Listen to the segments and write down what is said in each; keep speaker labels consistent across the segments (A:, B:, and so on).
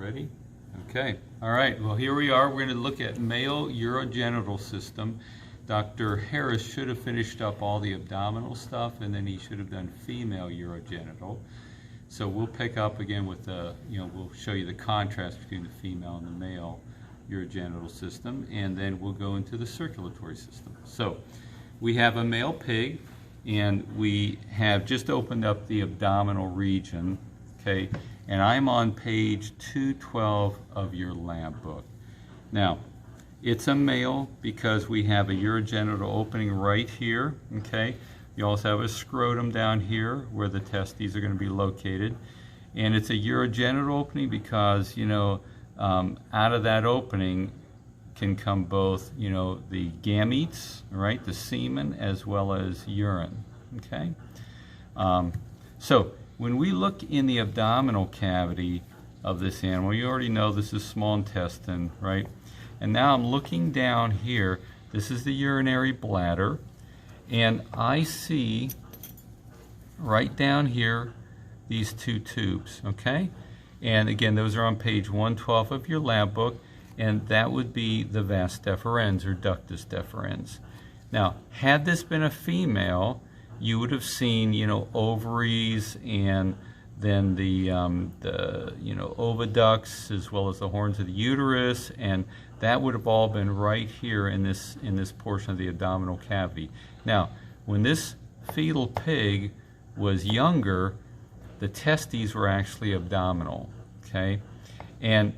A: Ready? Okay. All right. Well, here we are. We're going to look at male urogenital system. Dr. Harris should have finished up all the abdominal stuff, and then he should have done female urogenital. So we'll pick up again with the, we'll show you the contrast between the female and the male urogenital system, and then we'll go into the circulatory system. So we have a male pig, and we have just opened up the abdominal region, okay? And I'm on page 212 of your lab book. Now, it's a male because we have a urogenital opening right here, okay? You also have a scrotum down here where the testes are going to be located. And it's a urogenital opening because, out of that opening can come both, the gametes, right, the semen, as well as urine, okay? So when we look in the abdominal cavity of this animal, you already know this is small intestine, right? And now I'm looking down here. This is the urinary bladder, and I see right down here these two tubes, okay? And again, those are on page 112 of your lab book, and that would be the vas deferens or ductus deferens. Now, had this been a female, you would have seen, ovaries, and then the oviducts, as well as the horns of the uterus, and that would have all been right here in this portion of the abdominal cavity. Now, when this fetal pig was younger, the testes were actually abdominal, okay? And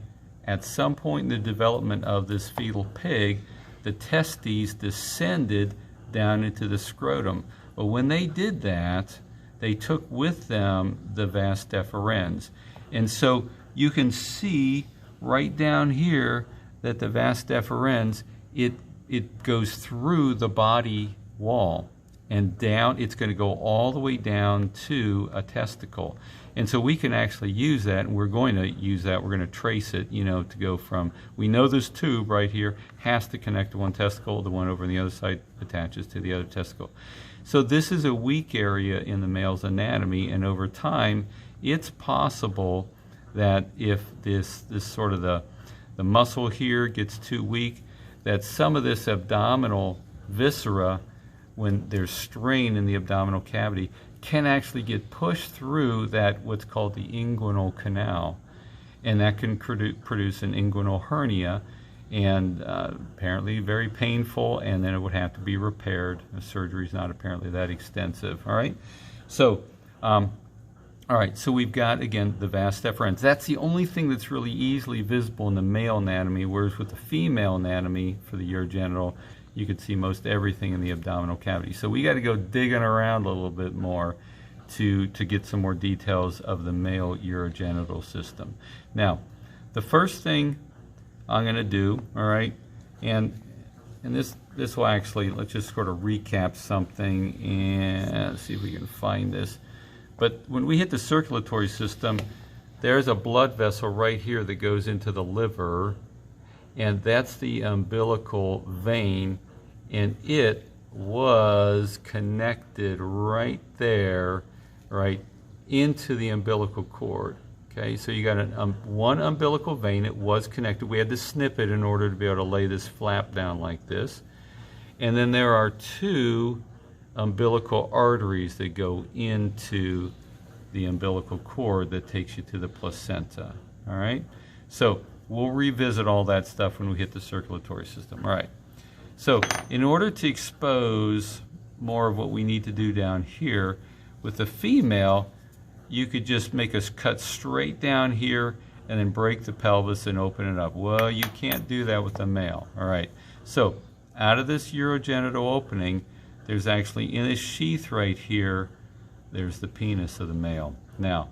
A: at some point in the development of this fetal pig, the testes descended down into the scrotum. But when they did that, they took with them the vas deferens. And so you can see right down here that the vas deferens, it goes through the body wall and down. It's going to go all the way down to a testicle. And so we can actually use that, and we're going to use that. We're going to trace it, to go from, we know this tube right here has to connect to one testicle, the one over on the other side attaches to the other testicle. So this is a weak area in the male's anatomy, and over time, it's possible that if this sort of the muscle here gets too weak, that some of this abdominal viscera, when there's strain in the abdominal cavity, can actually get pushed through that what's called the inguinal canal, and that can produce an inguinal hernia, and apparently very painful, and then it would have to be repaired. The surgery is not apparently that extensive. All right, so so we've got, again, the vas deferens. That's the only thing that's really easily visible in the male anatomy, whereas with the female anatomy for the urogenital, you could see most everything in the abdominal cavity. So we got to go digging around a little bit more to get some more details of the male urogenital system. Now, the first thing I'm going to do, all right, and this will actually, let's just sort of recap something and see if we can find this. But when we hit the circulatory system, there's a blood vessel right here that goes into the liver, and that's the umbilical vein, and it was connected right there, right into the umbilical cord. Okay, so you got one umbilical vein. It was connected. We had to snip it in order to be able to lay this flap down like this. And then there are two umbilical arteries that go into the umbilical cord that takes you to the placenta. All right, so we'll revisit all that stuff when we hit the circulatory system. All right, so in order to expose more of what we need to do down here, with the female, you could just make us cut straight down here and then break the pelvis and open it up. Well, you can't do that with the male. All right, so out of this urogenital opening, there's actually, in this sheath right here, there's the penis of the male. Now,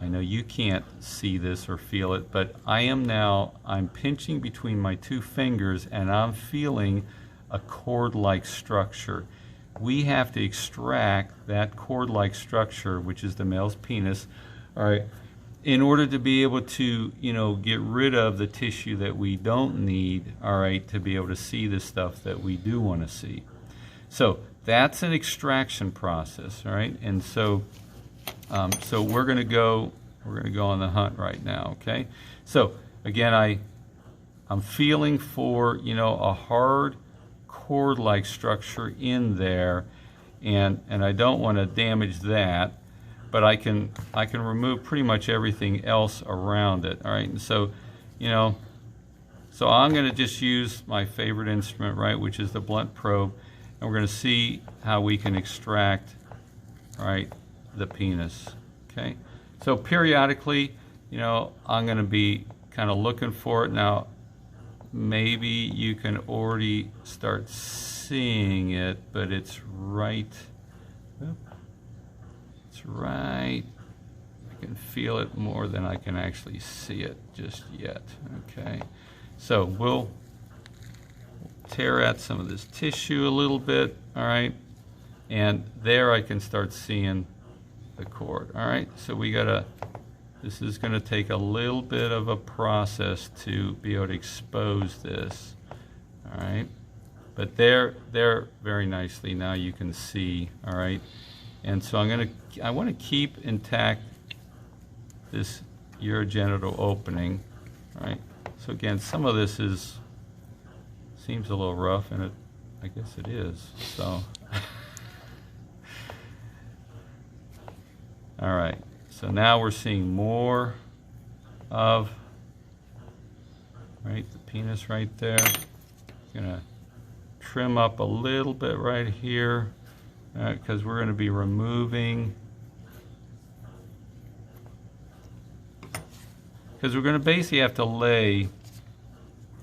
A: I know you can't see this or feel it, but I'm pinching between my two fingers, and I'm feeling a cord-like structure. We have to extract that cord-like structure, which is the male's penis, all right, in order to be able to, get rid of the tissue that we don't need, all right, to be able to see the stuff that we do want to see. So that's an extraction process, all right, and so we're going to go We're going to go on the hunt right now, okay? So again, I'm feeling for, you know, a hard cord-like structure in there, and I don't want to damage that, but I can remove pretty much everything else around it. All right, and so, you know, so I'm going to just use my favorite instrument, right, which is the blunt probe, and we're going to see how we can extract, right, the penis. Okay, so periodically, you know, I'm going to be kind of looking for it. Now, maybe you can already start seeing it, but it's right. It's right. I can feel it more than I can actually see it just yet. Okay, so we'll tear at some of this tissue a little bit. All right, and there I can start seeing the cord. All right, so this is going to take a little bit of a process to be able to expose this. All right, but there very nicely now you can see. All right, and so I want to keep intact this urogenital opening. All right, so again, some of this seems a little rough, and I guess it is. So all right, so now we're seeing more of, right, the penis right there. Gonna trim up a little bit right here, because we're going to be removing, because we're going to basically have to lay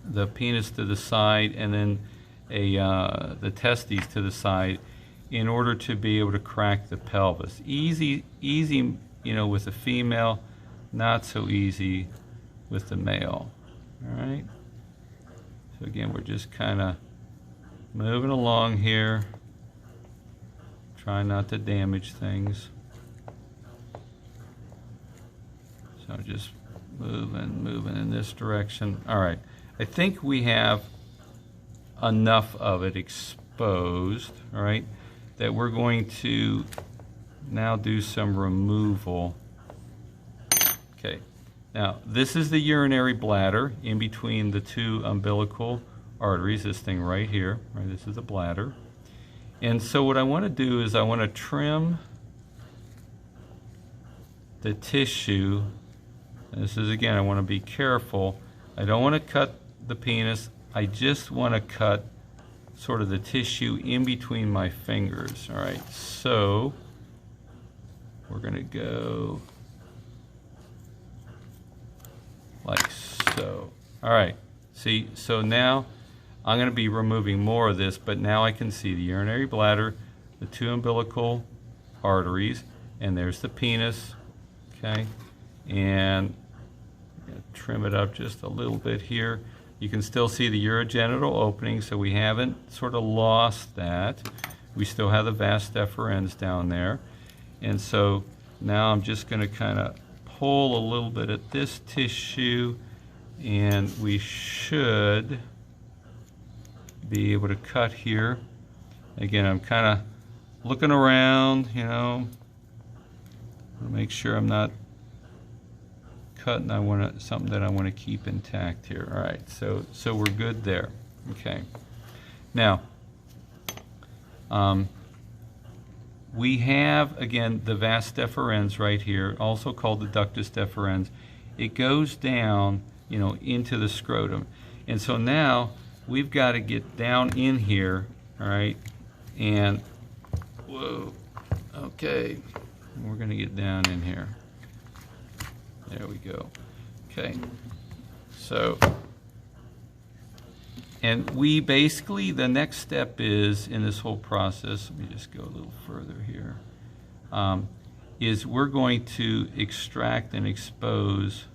A: the penis to the side and then the testes to the side in order to be able to crack the pelvis. Easy, you know, with the female, not so easy with the male. All right. So again, we're just kind of moving along here, trying not to damage things. So just moving in this direction. All right. I think we have enough of it exposed, all right, that we're going to now do some removal. Okay, now this is the urinary bladder in between the two umbilical arteries, this thing right here, right, this is the bladder. And so what I want to do is I want to trim the tissue. And this is, again, I want to be careful. I don't want to cut the penis, I just want to cut sort of the tissue in between my fingers. All right, so we're going to go like so. All right, see, so now I'm going to be removing more of this, but now I can see the urinary bladder, the two umbilical arteries, and there's the penis. Okay, and trim it up just a little bit here. You can still see the urogenital opening, so we haven't sort of lost that. We still have the vas deferens down there. And so now I'm just going to kind of pull a little bit at this tissue, and we should be able to cut here. Again, I'm kind of looking around, you know, to make sure I'm not cutting. I want something that I want to keep intact here. All right, so we're good there. Okay. Now, we have, again, the vas deferens right here, also called the ductus deferens. It goes down, you know, into the scrotum. And so now we've got to get down in here, all right, and, whoa, okay, we're going to get down in here. There we go. Okay, so, and we basically, the next step is, in this whole process, let me just go a little further here, is we're going to extract and expose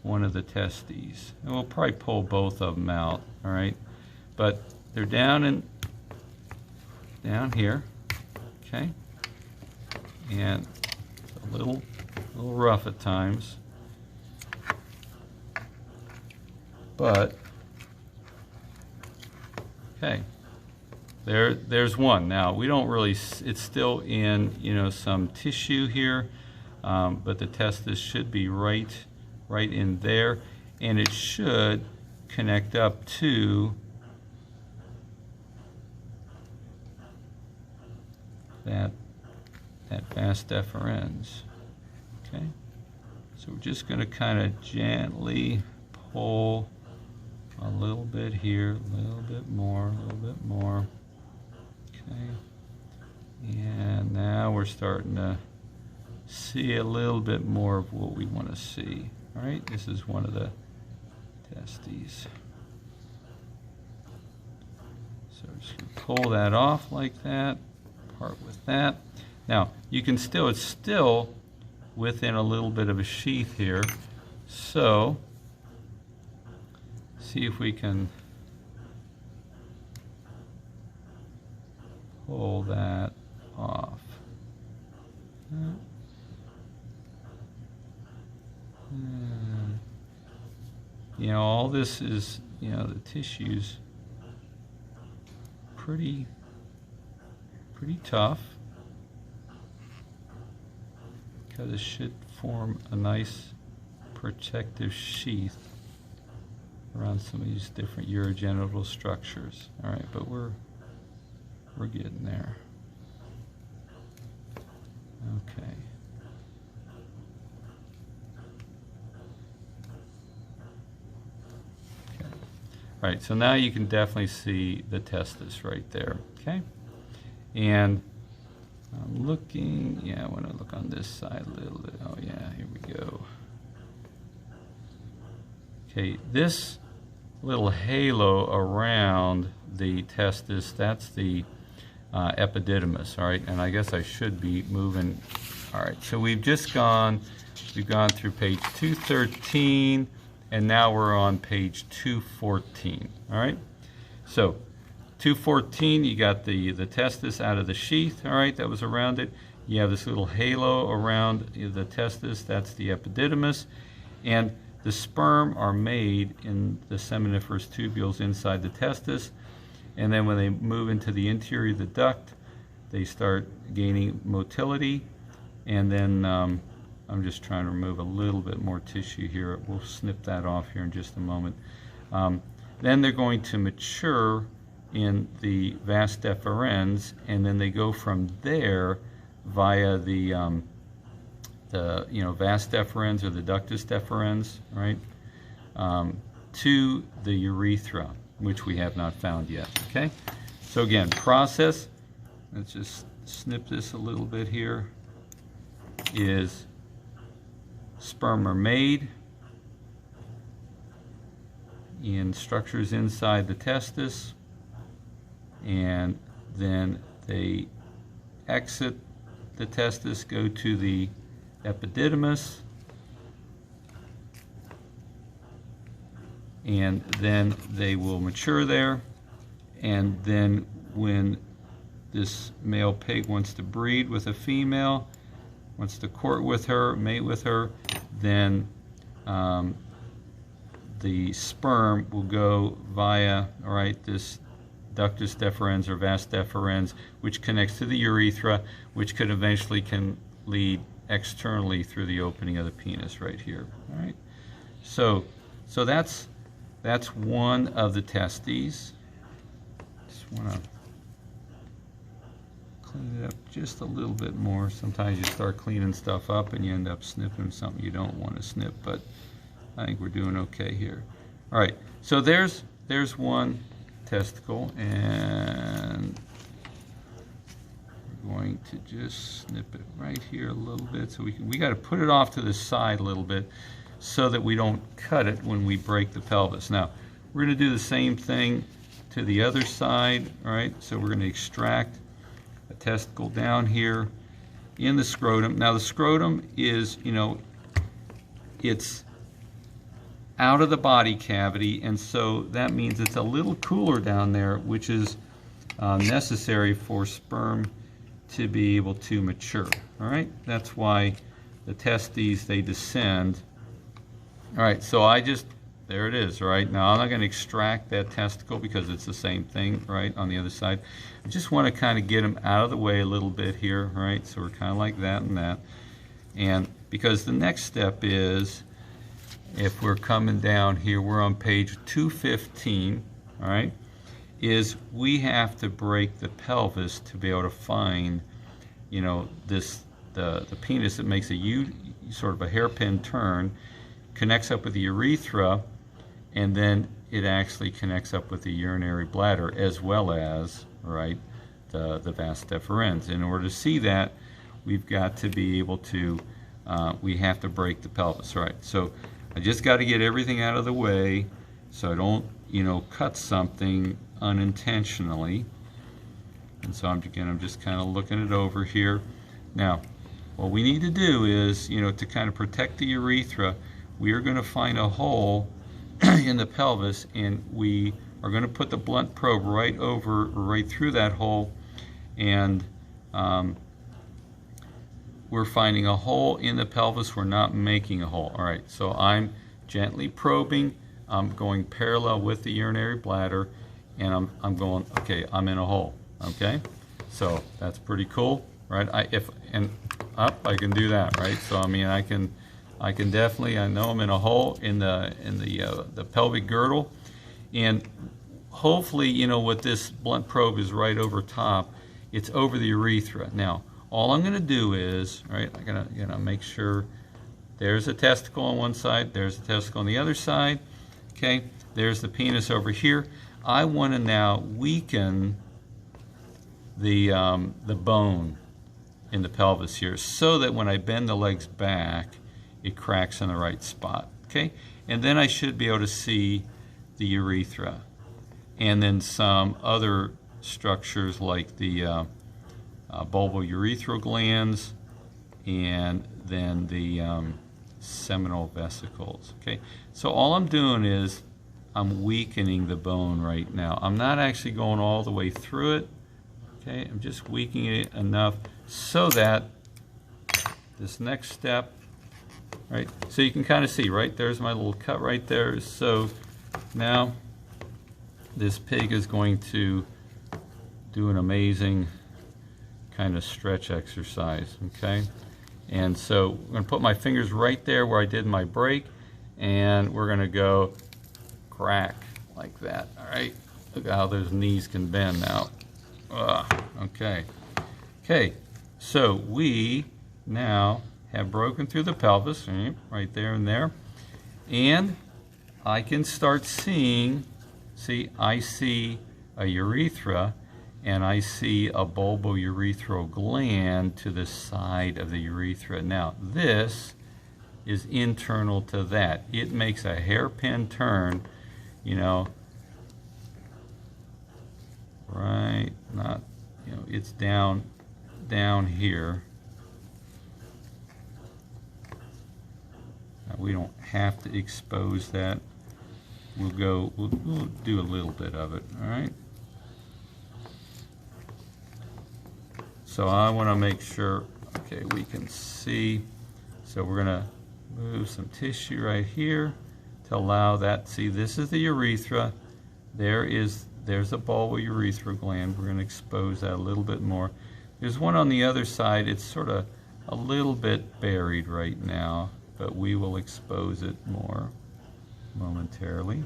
A: one of the testes. And we'll probably pull both of them out, all right? But they're down here, okay? And a little rough at times, but okay, there's one. Now we don't really, it's still in, you know, some tissue here, but the testis should be right in there, and it should connect up to that vas deferens. Okay, so we're just going to kind of gently pull a little bit here, a little bit more, a little bit more. Okay, and now we're starting to see a little bit more of what we want to see. All right, this is one of the testes. So just going to pull that off like that, part with that. Now, you can still, it's still within a little bit of a sheath here. So, see if we can pull that off. You know, all this is, you know, the tissue's pretty tough, because it should form a nice protective sheath around some of these different urogenital structures. All right, but we're getting there. Okay. All right, so now you can definitely see the testis right there, okay? And I'm looking, yeah, I want to look on this side a little bit. Oh yeah, here we go. Okay, this little halo around the testis, that's the epididymis, all right? And I guess I should be moving. All right, so we've gone through page 213, and now we're on page 214, all right? So 214, you got the testis out of the sheath, all right, that was around it. You have this little halo around the testis, that's the epididymis, and the sperm are made in the seminiferous tubules inside the testis, and then when they move into the interior of the duct, they start gaining motility, and then I'm just trying to remove a little bit more tissue here. We'll snip that off here in just a moment. Then they're going to mature in the vas deferens, and then they go from there via the vas deferens or the ductus deferens, right, to the urethra, which we have not found yet. Okay, so again, process. Let's just snip this a little bit here. Is sperm are made in structures inside the testis, and then they exit the testis, go to the epididymis, and then they will mature there, and then when this male pig wants to breed with a female, wants to court with her, mate with her, then the sperm will go via, all right, this ductus deferens or vas deferens, which connects to the urethra, which could eventually can lead externally through the opening of the penis right here. All right, so that's one of the testes. Just want to clean it up just a little bit more. Sometimes you start cleaning stuff up and you end up snipping something you don't want to snip, but I think we're doing okay here. All right, so there's one testicle, and we're going to just snip it right here a little bit, so we got to put it off to the side a little bit so that we don't cut it when we break the pelvis. Now we're going to do the same thing to the other side. All right, so we're going to extract a testicle down here in the scrotum. Now the scrotum is, you know, it's out of the body cavity, and so that means it's a little cooler down there, which is necessary for sperm to be able to mature. All right, that's why the testes, they descend. All right, so there it is. Right now I'm not going to extract that testicle because it's the same thing right on the other side. I just want to kind of get them out of the way a little bit here. All right, so we're kind of like that and that, and because the next step is, if we're coming down here, we're on page 215, all right, is we have to break the pelvis to be able to find, you know, the penis that makes a sort of a hairpin turn, connects up with the urethra, and then it actually connects up with the urinary bladder, as well as, right, the vas deferens. In order to see that, we've got to be able to, we have to break the pelvis, right? So I just got to get everything out of the way so I don't, you know, cut something unintentionally. And so I'm just kind of looking it over here. Now, what we need to do is, you know, to kind of protect the urethra, we are going to find a hole in the pelvis, and we are going to put the blunt probe right through that hole, and we're finding a hole in the pelvis. We're not making a hole. All right, so I'm gently probing. I'm going parallel with the urinary bladder, and I'm going, okay, I'm in a hole. Okay, so that's pretty cool, right? I can do that, right? So I mean, I can definitely, I know I'm in a hole in the pelvic girdle, and hopefully, you know, what this blunt probe is right over top, it's over the urethra. Now, all I'm going to do is, right, I'm going to, you know, make sure there's a testicle on one side, there's a testicle on the other side, okay, there's the penis over here. I want to now weaken the bone in the pelvis here, so that when I bend the legs back, it cracks in the right spot, okay? And then I should be able to see the urethra, and then some other structures like the bulbourethral glands, and then the seminal vesicles, okay? So all I'm doing is I'm weakening the bone right now. I'm not actually going all the way through it, okay? I'm just weakening it enough so that this next step, right, so you can kind of see, right, there's my little cut right there. So now this pig is going to do an amazing kind of stretch exercise, okay? And so I'm going to put my fingers right there where I did my break, and we're going to go crack like that, all right? Look at how those knees can bend now. Okay. Okay, so we now have broken through the pelvis, right there and there, and I can start seeing, see, I see a urethra, and I see a bulbourethral gland to the side of the urethra. Now, this is internal to that. It makes a hairpin turn, you know, right, not, you know, it's down here. Now, we don't have to expose that. We'll do a little bit of it, all right? So I want to make sure, okay, we can see. So we're going to move some tissue right here to allow that. See, this is the urethra. There's a bulbourethral gland. We're going to expose that a little bit more. There's one on the other side. It's sort of a little bit buried right now, but we will expose it more momentarily.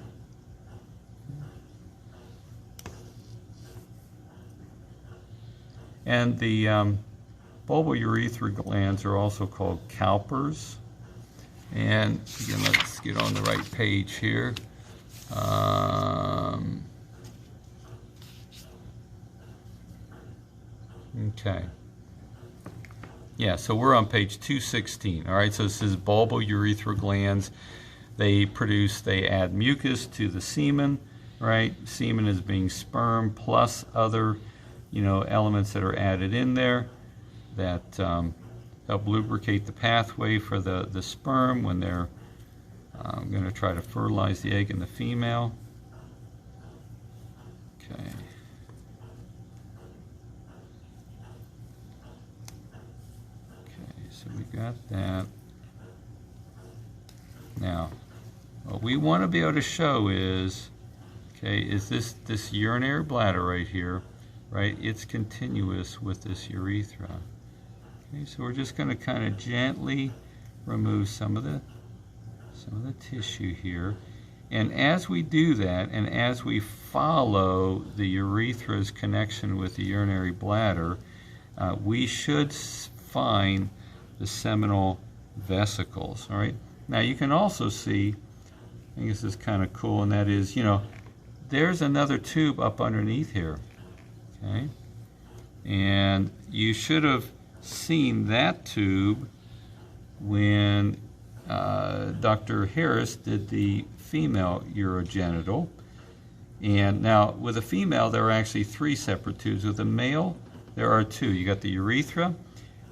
A: And the bulbourethral glands are also called calipers. And again, let's get on the right page here. Okay. Yeah, so we're on page 216. All right, so this is bulbourethral glands. They add mucus to the semen, right? Semen is being sperm plus other, you know, elements that are added in there that help lubricate the pathway for the sperm when they're going to try to fertilize the egg in the female. Okay. Okay, so we got that. Now, what we want to be able to show is, okay, is this urinary bladder right here, right? It's continuous with this urethra. Okay, so we're just going to kind of gently remove some of the tissue here. And as we do that, and as we follow the urethra's connection with the urinary bladder, we should find the seminal vesicles. All right. Now you can also see, I think this is kind of cool, and that is, there's another tube up underneath here. Okay. And you should have seen that tube when Dr. Harris did the female urogenital. And now with a female there are actually 3 separate tubes. With a male there are 2. You got the urethra,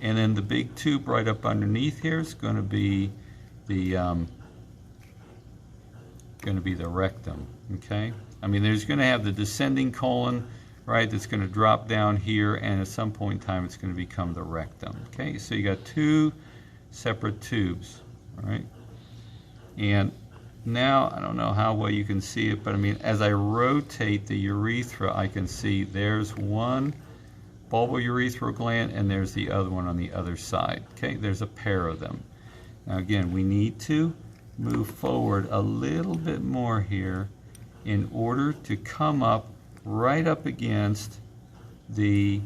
A: and then the big tube right up underneath here is going to be the rectum. Okay, I mean there's going to have the descending colon, right, that's going to drop down here, and at some point in time it's going to become the rectum. Okay, so you got 2 separate tubes. All right, and now I don't know how well you can see it, but I mean as I rotate the urethra I can see there's one bulbourethral gland and there's the other one on the other side. Okay, there's a pair of them. Now again, we need to move forward a little bit more here in order to come up right up against the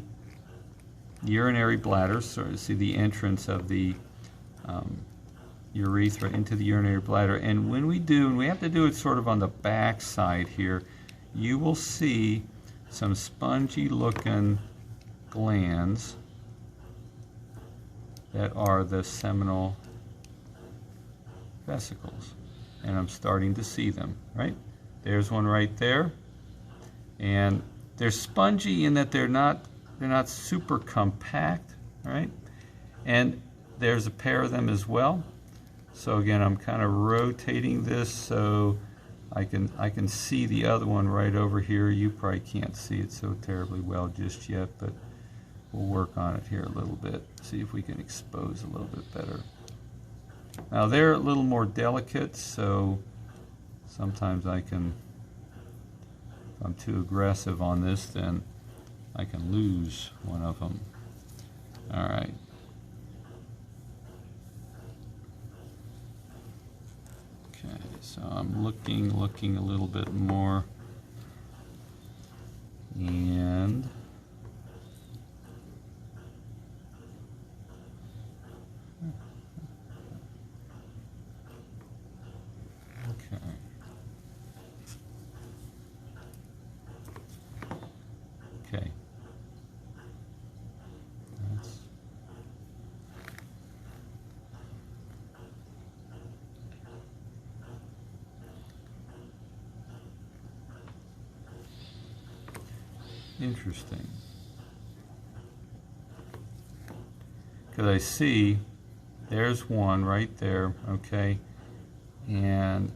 A: urinary bladder, so to see the entrance of the urethra into the urinary bladder. And when we do, and we have to do it sort of on the back side here, you will see some spongy looking glands that are the seminal vesicles, and I'm starting to see them. Right, there's one right there, and they're spongy in that they're not super compact. Right, and there's a pair of them as well. So again, I'm kind of rotating this so I can see the other one right over here. You probably can't see it so terribly well just yet, but we'll work on it here a little bit, see if we can expose a little bit better. Now they're a little more delicate, so sometimes if I'm too aggressive on this, then I can lose one of them. All right. Okay, so I'm looking a little bit more, and okay, that's interesting, because I see there's one right there, okay, and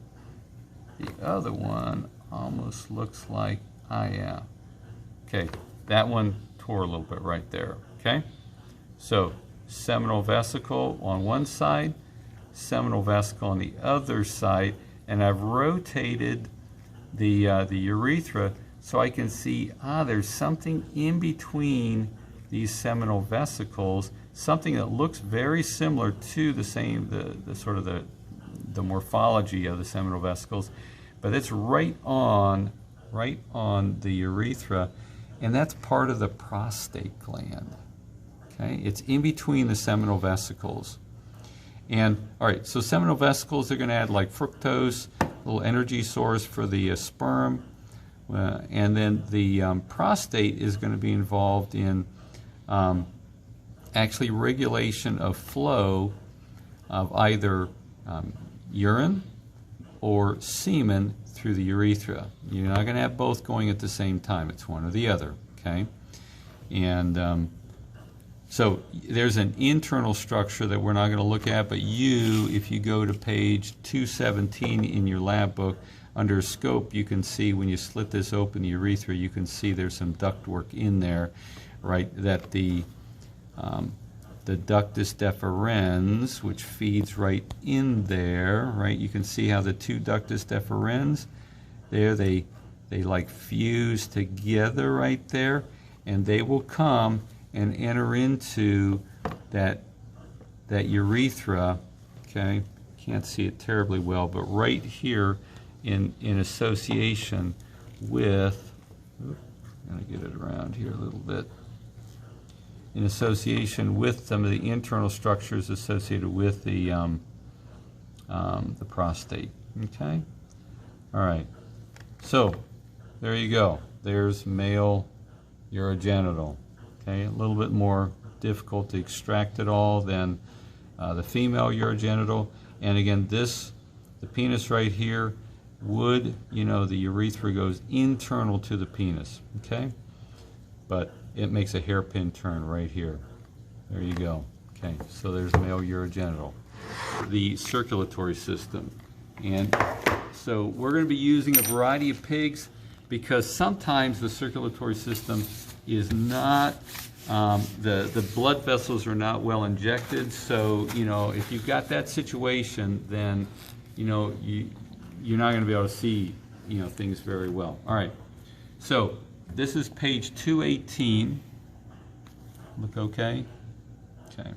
A: the other one almost looks like, yeah, okay, that one tore a little bit right there. Okay, so seminal vesicle on one side, seminal vesicle on the other side, and I've rotated the urethra so I can see there's something in between these seminal vesicles, something that looks very similar to the sort of the morphology of the seminal vesicles, but it's right on the urethra, and that's part of the prostate gland. Okay, it's in between the seminal vesicles. And all right, so seminal vesicles, they're going to add like fructose, a little energy source for the sperm, and then the prostate is going to be involved in actually regulation of flow of either urine or semen through the urethra. You're not going to have both going at the same time. It's one or the other. Okay, and so there's an internal structure that we're not going to look at, but if you go to page 217 in your lab book, under scope, you can see when you slit this open, the urethra, you can see there's some ductwork in there, right, that the ductus deferens, which feeds right in there, right, you can see how the two ductus deferens, there they like fuse together right there, and they will come and enter into that urethra, okay? Can't see it terribly well, but right here in association with, I'm going to get it around here a little bit, in association with some of the internal structures associated with the prostate, okay? All right, so there you go. There's male urogenital, okay? A little bit more difficult to extract it all than the female urogenital. And again, the penis right here would, the urethra goes internal to the penis, okay? But it makes a hairpin turn right here. There you go. Okay, so there's male urogenital. The circulatory system. And so we're going to be using a variety of pigs because sometimes the circulatory system is not, the blood vessels are not well injected. So, if you've got that situation, then, you're not going to be able to see, things very well. All right, so this is page 218. Look okay? Okay.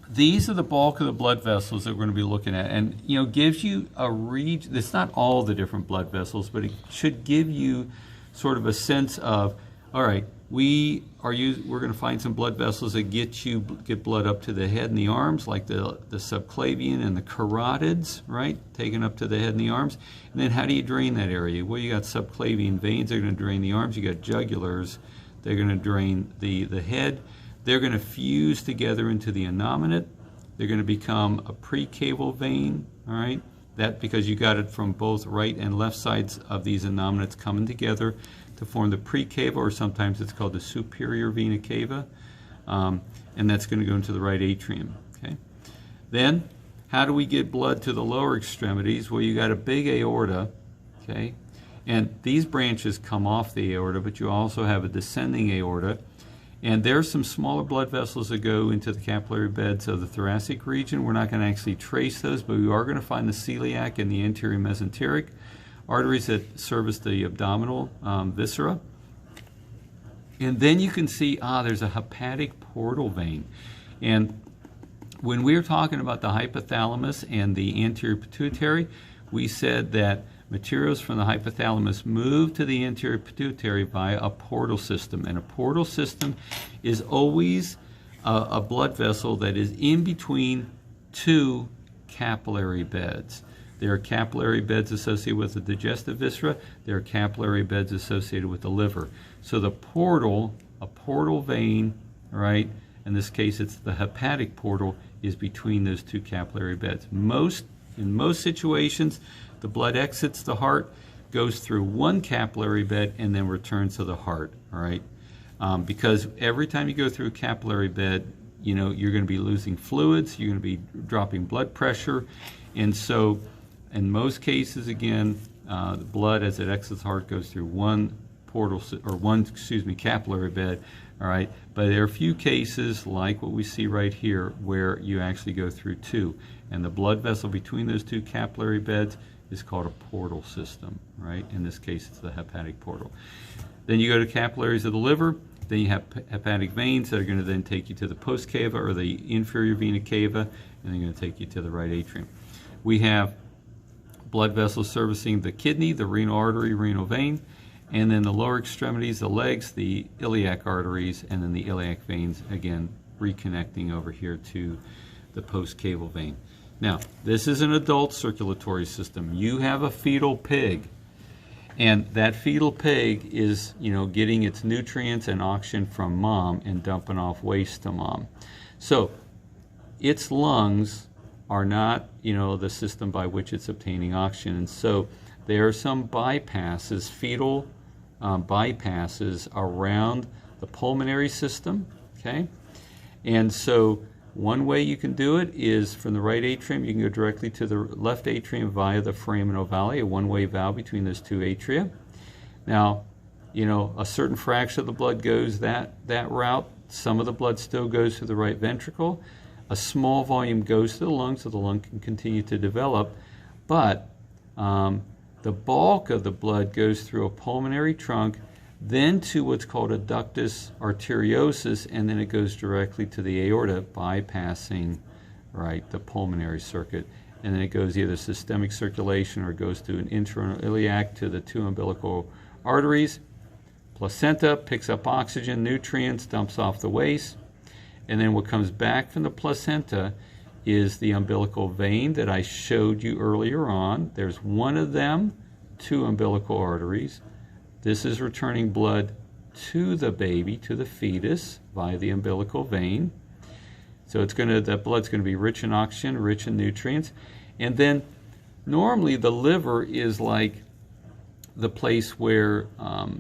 A: These are the bulk of the blood vessels that we're going to be looking at, and gives you a region. It's not all the different blood vessels, but it should give you sort of a sense of, all right, we're going to find some blood vessels that get blood up to the head and the arms, like the subclavian and the carotids, right? Taken up to the head and the arms. And then how do you drain that area? Well, you got subclavian veins, they're going to drain the arms. You got jugulars, they're going to drain the head. They're going to fuse together into the innominate. They're going to become a precaval vein, all right? That because you got it from both right and left sides of these innominates coming together to form the precava, or sometimes it's called the superior vena cava, and that's going to go into the right atrium, okay? Then, how do we get blood to the lower extremities? Well, you got a big aorta, okay? And these branches come off the aorta, but you also have a descending aorta. And there's some smaller blood vessels that go into the capillary beds of the thoracic region. We're not going to actually trace those, but we are going to find the celiac and the anterior mesenteric arteries that service the abdominal viscera. And then you can see, there's a hepatic portal vein. And when we were talking about the hypothalamus and the anterior pituitary, we said that materials from the hypothalamus move to the anterior pituitary via a portal system. And a portal system is always a blood vessel that is in between two capillary beds. There are capillary beds associated with the digestive viscera. There are capillary beds associated with the liver. So the portal, a portal vein, right, in this case it's the hepatic portal, is between those two capillary beds. In most situations, the blood exits the heart, goes through one capillary bed, and then returns to the heart, all right? Because every time you go through a capillary bed, you're going to be losing fluids, you're going to be dropping blood pressure, and so in most cases, again, the blood as it exits the heart goes through one capillary bed, all right? But there are a few cases, like what we see right here, where you actually go through two, and the blood vessel between those two capillary beds is called a portal system, right? In this case, it's the hepatic portal. Then you go to capillaries of the liver. Then you have hepatic veins that are going to then take you to the post cava or the inferior vena cava, and they're going to take you to the right atrium. We have blood vessels servicing the kidney, the renal artery, renal vein, and then the lower extremities, the legs, the iliac arteries, and then the iliac veins, again, reconnecting over here to the post-caval vein. Now, this is an adult circulatory system. You have a fetal pig, and that fetal pig is, getting its nutrients and oxygen from mom and dumping off waste to mom. So, its lungs are not, the system by which it's obtaining oxygen, and so there are some bypasses, fetal bypasses around the pulmonary system, okay? And so one way you can do it is from the right atrium, you can go directly to the left atrium via the foramen ovale, a one-way valve between those two atria. Now, a certain fraction of the blood goes that route. Some of the blood still goes to the right ventricle. A small volume goes to the lung, so the lung can continue to develop. But the bulk of the blood goes through a pulmonary trunk, then to what's called a ductus arteriosus, and then it goes directly to the aorta, bypassing right, the pulmonary circuit. And then it goes either systemic circulation or it goes through an internal iliac to the 2 umbilical arteries. Placenta picks up oxygen, nutrients, dumps off the waste. And then what comes back from the placenta is the umbilical vein that I showed you earlier on. There's one of them, 2 umbilical arteries. This is returning blood to the baby, to the fetus, via the umbilical vein. So that blood's going to be rich in oxygen, rich in nutrients. And then normally the liver is like the place where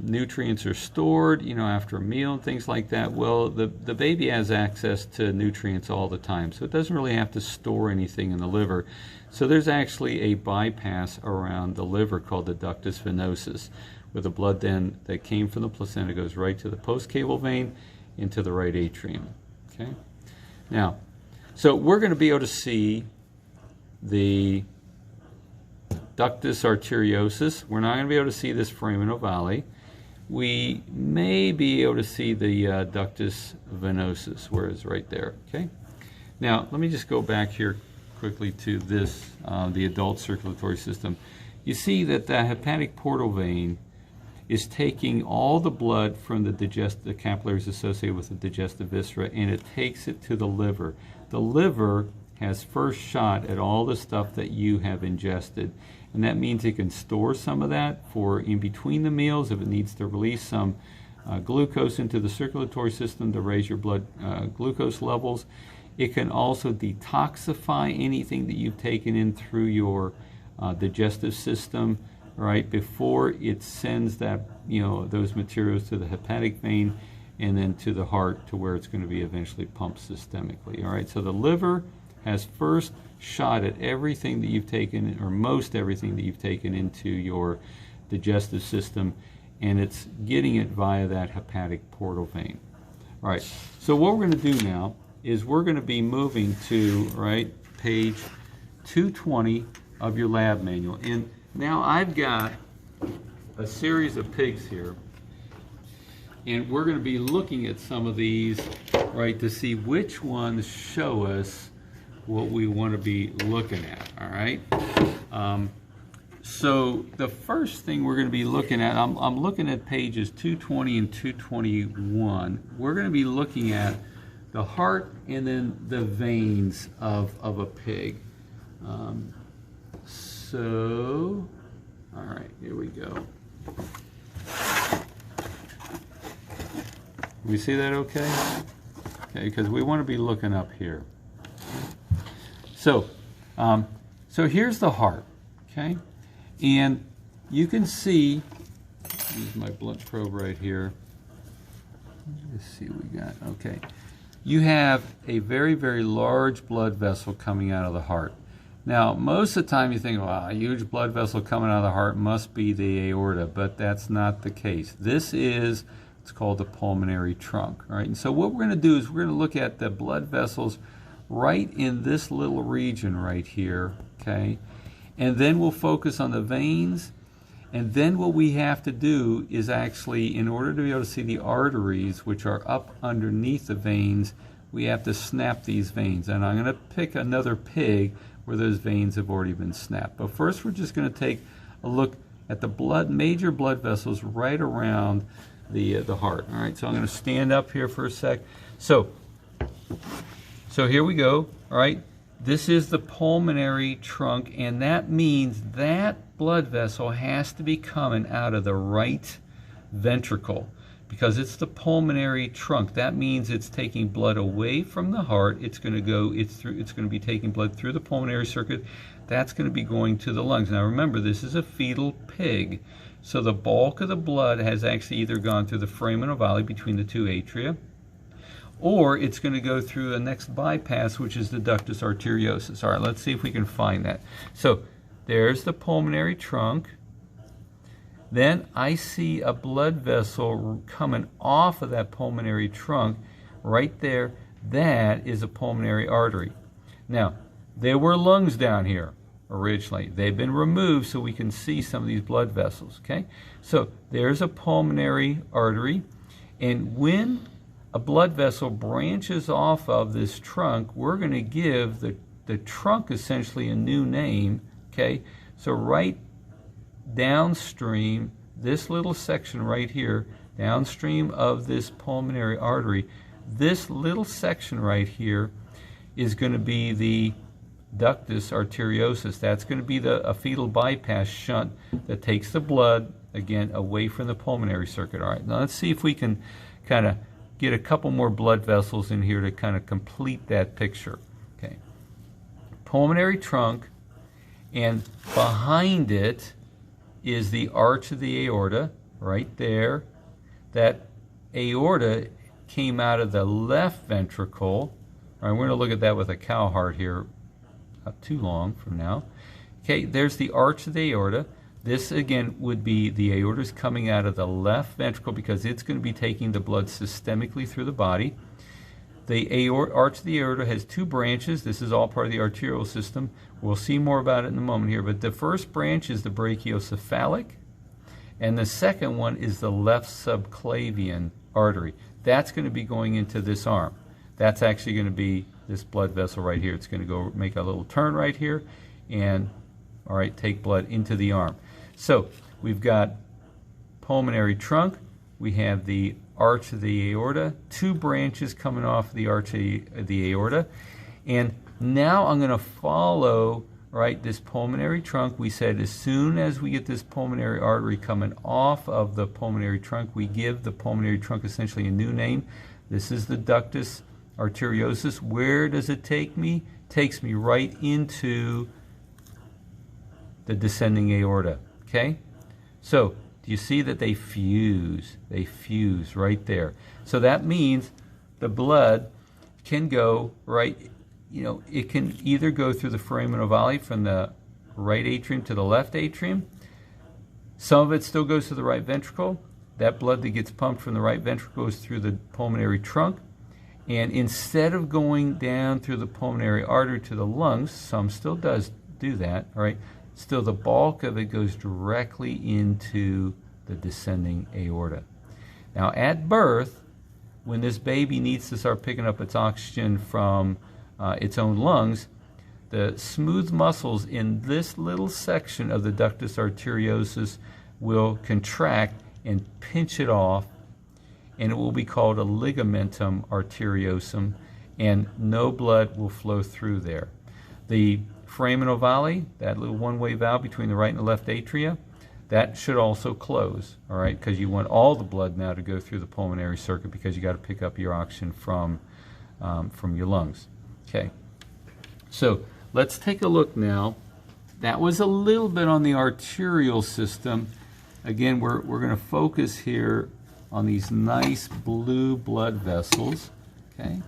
A: nutrients are stored, after a meal and things like that. Well, the baby has access to nutrients all the time, so it doesn't really have to store anything in the liver. So there's actually a bypass around the liver called the ductus venosus, where the blood then that came from the placenta goes right to the postcaval vein into the right atrium. Okay. Now, so we're going to be able to see the ductus arteriosus. We're not going to be able to see this foramen ovale. We may be able to see the ductus venosus, where it's right there. Okay. Now, let me just go back here quickly to this, the adult circulatory system. You see that the hepatic portal vein is taking all the blood from the capillaries associated with the digestive viscera, and it takes it to the liver. The liver has first shot at all the stuff that you have ingested, and that means it can store some of that for in between the meals if it needs to release some glucose into the circulatory system to raise your blood glucose levels. It can also detoxify anything that you've taken in through your digestive system, right, before it sends that, those materials to the hepatic vein and then to the heart, to where it's going to be eventually pumped systemically. All right, so the liver has first shot at everything that you've taken, or most everything that you've taken into your digestive system, and it's getting it via that hepatic portal vein. All right, so what we're going to do now is we're going to be moving to, page 220 of your lab manual. And now I've got a series of pigs here, and we're going to be looking at some of these, to see which ones show us what we want to be looking at, all right? So the first thing we're going to be looking at, I'm looking at pages 220 and 221. We're going to be looking at the heart and then the veins of a pig. So, all right, here we go. We see that okay? Okay, because we want to be looking up here. So, so here's the heart, okay? And you can see, use my blood probe right here. Let's see what we got, okay. You have a very, very large blood vessel coming out of the heart. Now, most of the time you think, wow, a huge blood vessel coming out of the heart must be the aorta, but that's not the case. This is, it's called the pulmonary trunk, all right? And so what we're going to do is we're going to look at the blood vessels right in this little region right here, okay? And then we'll focus on the veins, and then what we have to do is actually, in order to be able to see the arteries, which are up underneath the veins, we have to snap these veins. And I'm going to pick another pig where those veins have already been snapped. But first we're just going to take a look at the major blood vessels right around the heart. All right, so I'm going to stand up here for a sec. So here we go, all right? This is the pulmonary trunk, and that means that blood vessel has to be coming out of the right ventricle because it's the pulmonary trunk. That means it's taking blood away from the heart. It's going to be taking blood through the pulmonary circuit. That's going to be going to the lungs. Now remember, this is a fetal pig, so the bulk of the blood has actually either gone through the foramen ovale between the 2 atria, or it's going to go through the next bypass, which is the ductus arteriosus. All right, let's see if we can find that. So there's the pulmonary trunk. Then I see a blood vessel coming off of that pulmonary trunk right there. That is a pulmonary artery. Now, there were lungs down here originally. They've been removed so we can see some of these blood vessels, okay? So there's a pulmonary artery, and when a blood vessel branches off of this trunk, we're going to give the trunk essentially a new name, okay? So right downstream, this little section right here, downstream of this pulmonary artery, this little section right here is going to be the ductus arteriosus. That's going to be a fetal bypass shunt that takes the blood, again, away from the pulmonary circuit. All right, now let's see if we can kind of get a couple more blood vessels in here to kind of complete that picture. Okay, pulmonary trunk, and behind it is the arch of the aorta, right there. That aorta came out of the left ventricle. All right, we're going to look at that with a cow heart here not too long from now. Okay, there's the arch of the aorta. This, again, would be the aorta coming out of the left ventricle because it's going to be taking the blood systemically through the body. The arch of the aorta has two branches. This is all part of the arterial system. We'll see more about it in a moment here, but the first branch is the brachiocephalic, and the second one is the left subclavian artery. That's going to be going into this arm. That's actually going to be this blood vessel right here. It's going to go make a little turn right here and, all right, take blood into the arm. So we've got pulmonary trunk. We have the arch of the aorta, two branches coming off the arch of the aorta. And now I'm going to follow, right, this pulmonary trunk. We said as soon as we get this pulmonary artery coming off of the pulmonary trunk, we give the pulmonary trunk essentially a new name. This is the ductus arteriosus. Where does it take me? It takes me right into the descending aorta. Okay? So, do you see that they fuse? They fuse right there. So that means the blood can go right, it can either go through the foramen ovale from the right atrium to the left atrium. Some of it still goes to the right ventricle. That blood that gets pumped from the right ventricle goes through the pulmonary trunk. And instead of going down through the pulmonary artery to the lungs, some still does do that, all right? Still, the bulk of it goes directly into the descending aorta. Now, at birth, when this baby needs to start picking up its oxygen from its own lungs, the smooth muscles in this little section of the ductus arteriosus will contract and pinch it off, and it will be called a ligamentum arteriosum, and no blood will flow through there. The foramen ovale, that little one-way valve between the right and the left atria, that should also close, all right, because you want all the blood now to go through the pulmonary circuit because you got to pick up your oxygen from your lungs. Okay, so let's take a look now. That was a little bit on the arterial system. Again, we're going to focus here on these nice blue blood vessels. Okay,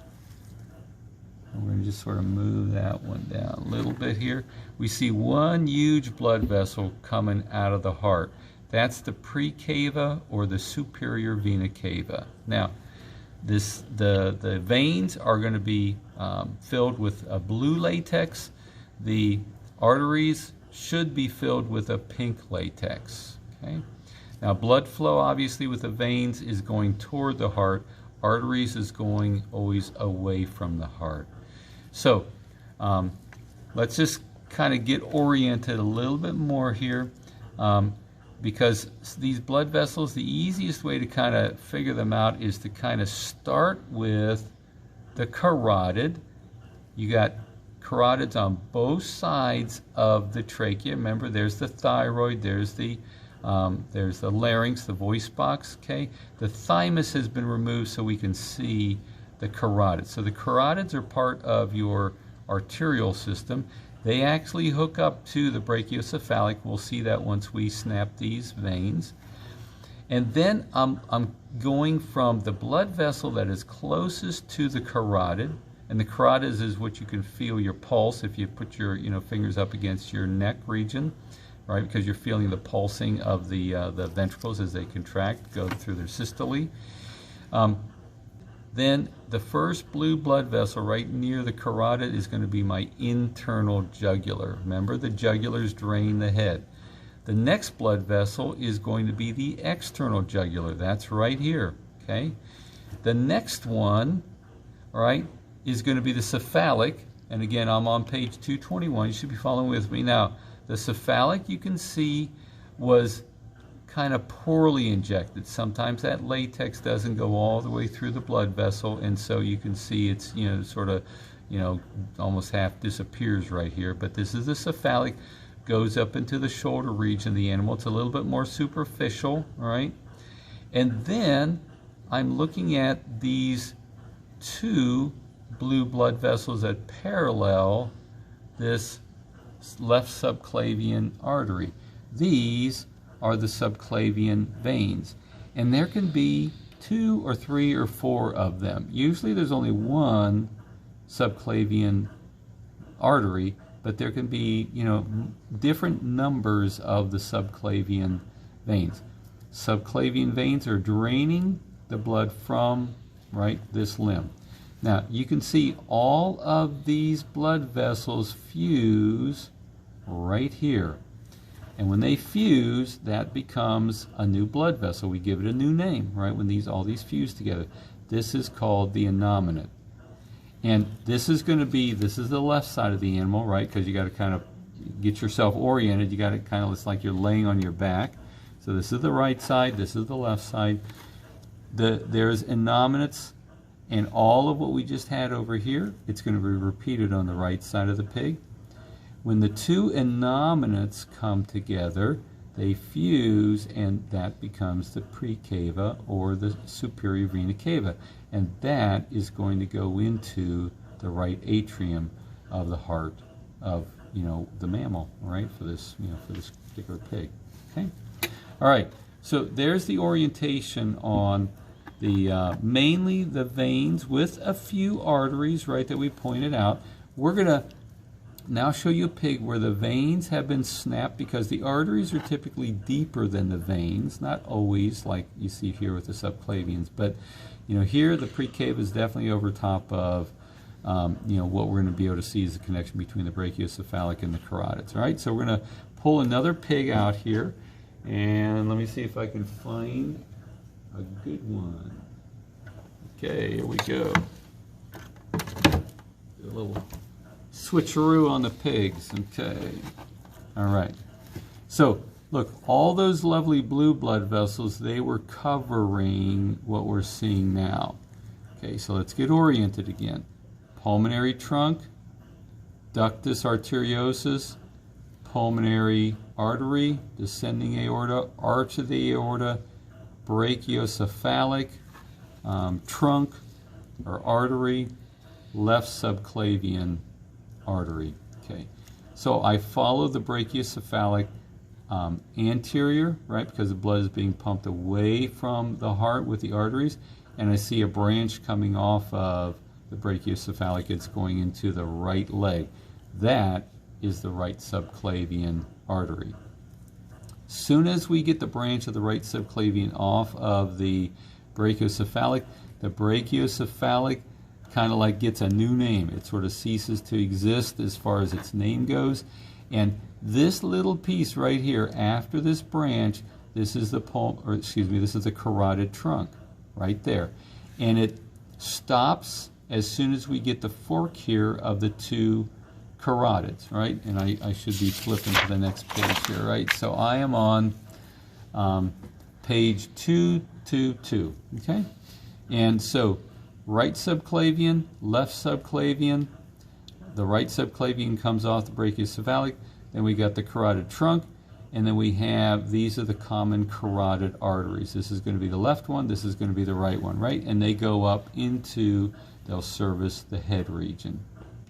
A: and we're going to just sort of move that one down a little bit here. We see one huge blood vessel coming out of the heart. That's the precava or the superior vena cava. Now, the veins are going to be filled with a blue latex. The arteries should be filled with a pink latex. Okay. Now, blood flow, obviously, with the veins is going toward the heart. Arteries is going always away from the heart. So, let's just kind of get oriented a little bit more here, because these blood vessels, the easiest way to kind of figure them out is to kind of start with the carotid. You got carotids on both sides of the trachea. Remember, there's the thyroid, there's the larynx, the voice box. Okay, the thymus has been removed so we can see the carotid. So the carotids are part of your arterial system. They actually hook up to the brachiocephalic. We'll see that once we snap these veins. And then I'm going from the blood vessel that is closest to the carotid, and the carotid is what you can feel your pulse if you put your fingers up against your neck region, right? Because you're feeling the pulsing of the ventricles as they contract, go through their systole. Then the first blue blood vessel right near the carotid is going to be my internal jugular. Remember, the jugulars drain the head. The next blood vessel is going to be the external jugular. That's right here, okay? The next one, all right, is going to be the cephalic. And again, I'm on page 221. You should be following with me. Now, the cephalic, you can see, was kind of poorly injected. Sometimes that latex doesn't go all the way through the blood vessel, and so you can see it's, sort of, almost half disappears right here. But this is the cephalic, goes up into the shoulder region of the animal. It's a little bit more superficial, all right? And then I'm looking at these two blue blood vessels that parallel this left subclavian artery. These are the subclavian veins, and there can be 2 or 3 or 4 of them. Usually there's only one subclavian artery, but there can be, different numbers of the subclavian veins. Subclavian veins are draining the blood from, this limb. Now, you can see all of these blood vessels fuse right here. And when they fuse, that becomes a new blood vessel. We give it a new name, when all these fuse together. This is called the innominate. And this is going to be, this is the left side of the animal, because you got to kind of get yourself oriented. You got to kind of, it's like you're laying on your back. So this is the right side, this is the left side. There's innominates, and all of what we just had over here, it's going to be repeated on the right side of the pig. When the two innominates come together, they fuse, and that becomes the precava, or the superior vena cava, and that is going to go into the right atrium of the heart of the mammal, for this for this particular pig. Okay, all right. So there's the orientation on the mainly the veins with a few arteries, that we pointed out. We're gonna now show you a pig where the veins have been snapped, because the arteries are typically deeper than the veins, not always like you see here with the subclavians, but here the precava is definitely over top of what we're going to be able to see is the connection between the brachiocephalic and the carotids. All right, so we're going to pull another pig out here, and let me see if I can find a good one. Okay, here we go. A little switcheroo on the pigs. Okay, all right. So look, all those lovely blue blood vessels, they were covering what we're seeing now. Okay, so let's get oriented again. Pulmonary trunk, ductus arteriosus, pulmonary artery, descending aorta, arch of the aorta, brachiocephalic, trunk or artery, left subclavian artery. Okay, so I follow the brachiocephalic anterior, because the blood is being pumped away from the heart with the arteries, and I see a branch coming off of the brachiocephalic. It's going into the right leg. That is the right subclavian artery. Soon as we get the branch of the right subclavian off of the brachiocephalic kind of like gets a new name. It sort of ceases to exist as far as its name goes. And this little piece right here after this branch, this is the this is the carotid trunk right there. And it stops as soon as we get the fork here of the two carotids, And I should be flipping to the next page here, So I am on page 222, okay? And so right subclavian, left subclavian, the right subclavian comes off the brachiocephalic, then we got the carotid trunk, and then we have, these are the common carotid arteries. This is going to be the left one, this is going to be the right one, And they go up into, they'll service the head region,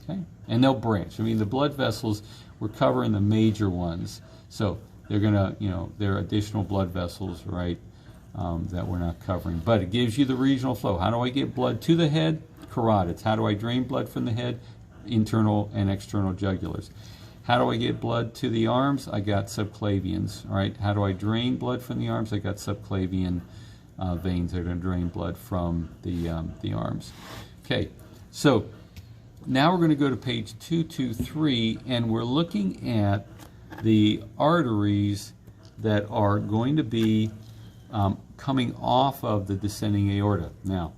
A: okay? And they'll branch. I mean, the blood vessels, we're covering the major ones, so they're going to, there are additional blood vessels, that we're not covering. But it gives you the regional flow. How do I get blood to the head? Carotids. How do I drain blood from the head? Internal and external jugulars. How do I get blood to the arms? I got subclavians, How do I drain blood from the arms? I got subclavian veins that are going to drain blood from the arms. Okay, so now we're going to go to page 223, and we're looking at the arteries that are going to be coming off of the descending aorta. Now,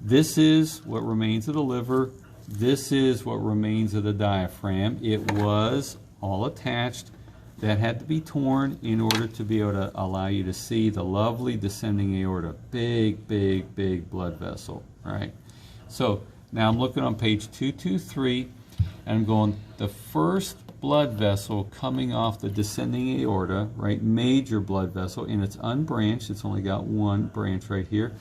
A: This is what remains of the liver. This is what remains of the diaphragm. It was all attached. That had to be torn in order to be able to allow you to see the lovely descending aorta. Big, big, big blood vessel, right? So now I'm looking on page 223, and I'm going, the first blood vessel coming off the descending aorta, right, major blood vessel, and it's unbranched, it's only got one branch right here.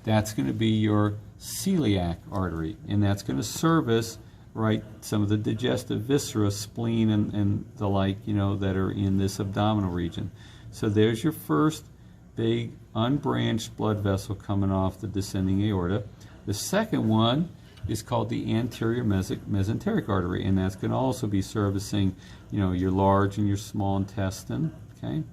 A: That's going to be your celiac artery, and that's going to service, right, some of the digestive viscera, spleen, and the like, you know, that are in this abdominal region. So there's your first big unbranched blood vessel coming off the descending aorta. The second one is called the anterior mesenteric artery, and that's going to also be servicing, you know, your large and your small intestine, okay?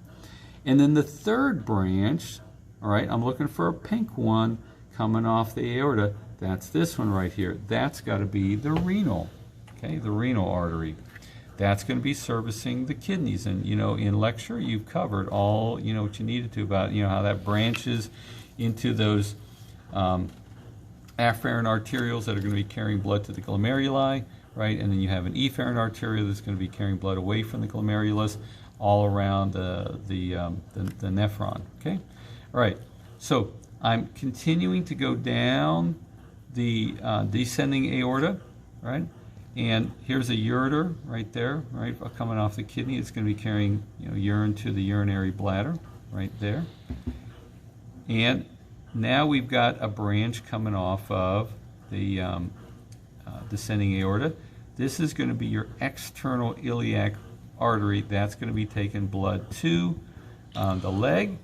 A: And then the third branch, all right, I'm looking for a pink one coming off the aorta. That's this one right here. That's got to be the renal, okay, the renal artery. That's going to be servicing the kidneys. And, you know, in lecture, you've covered all, you know, what you needed to about, you know, how that branches into those afferent arterioles that are going to be carrying blood to the glomeruli, right? And then you have an efferent arteriole that's going to be carrying blood away from the glomerulus all around the nephron, okay? All right, so I'm continuing to go down the descending aorta, right? And here's a ureter right there, right, coming off the kidney. It's going to be carrying, you know, urine to the urinary bladder right there. And now we've got a branch coming off of the descending aorta. This is going to be your external iliac artery. That's going to be taking blood to the leg.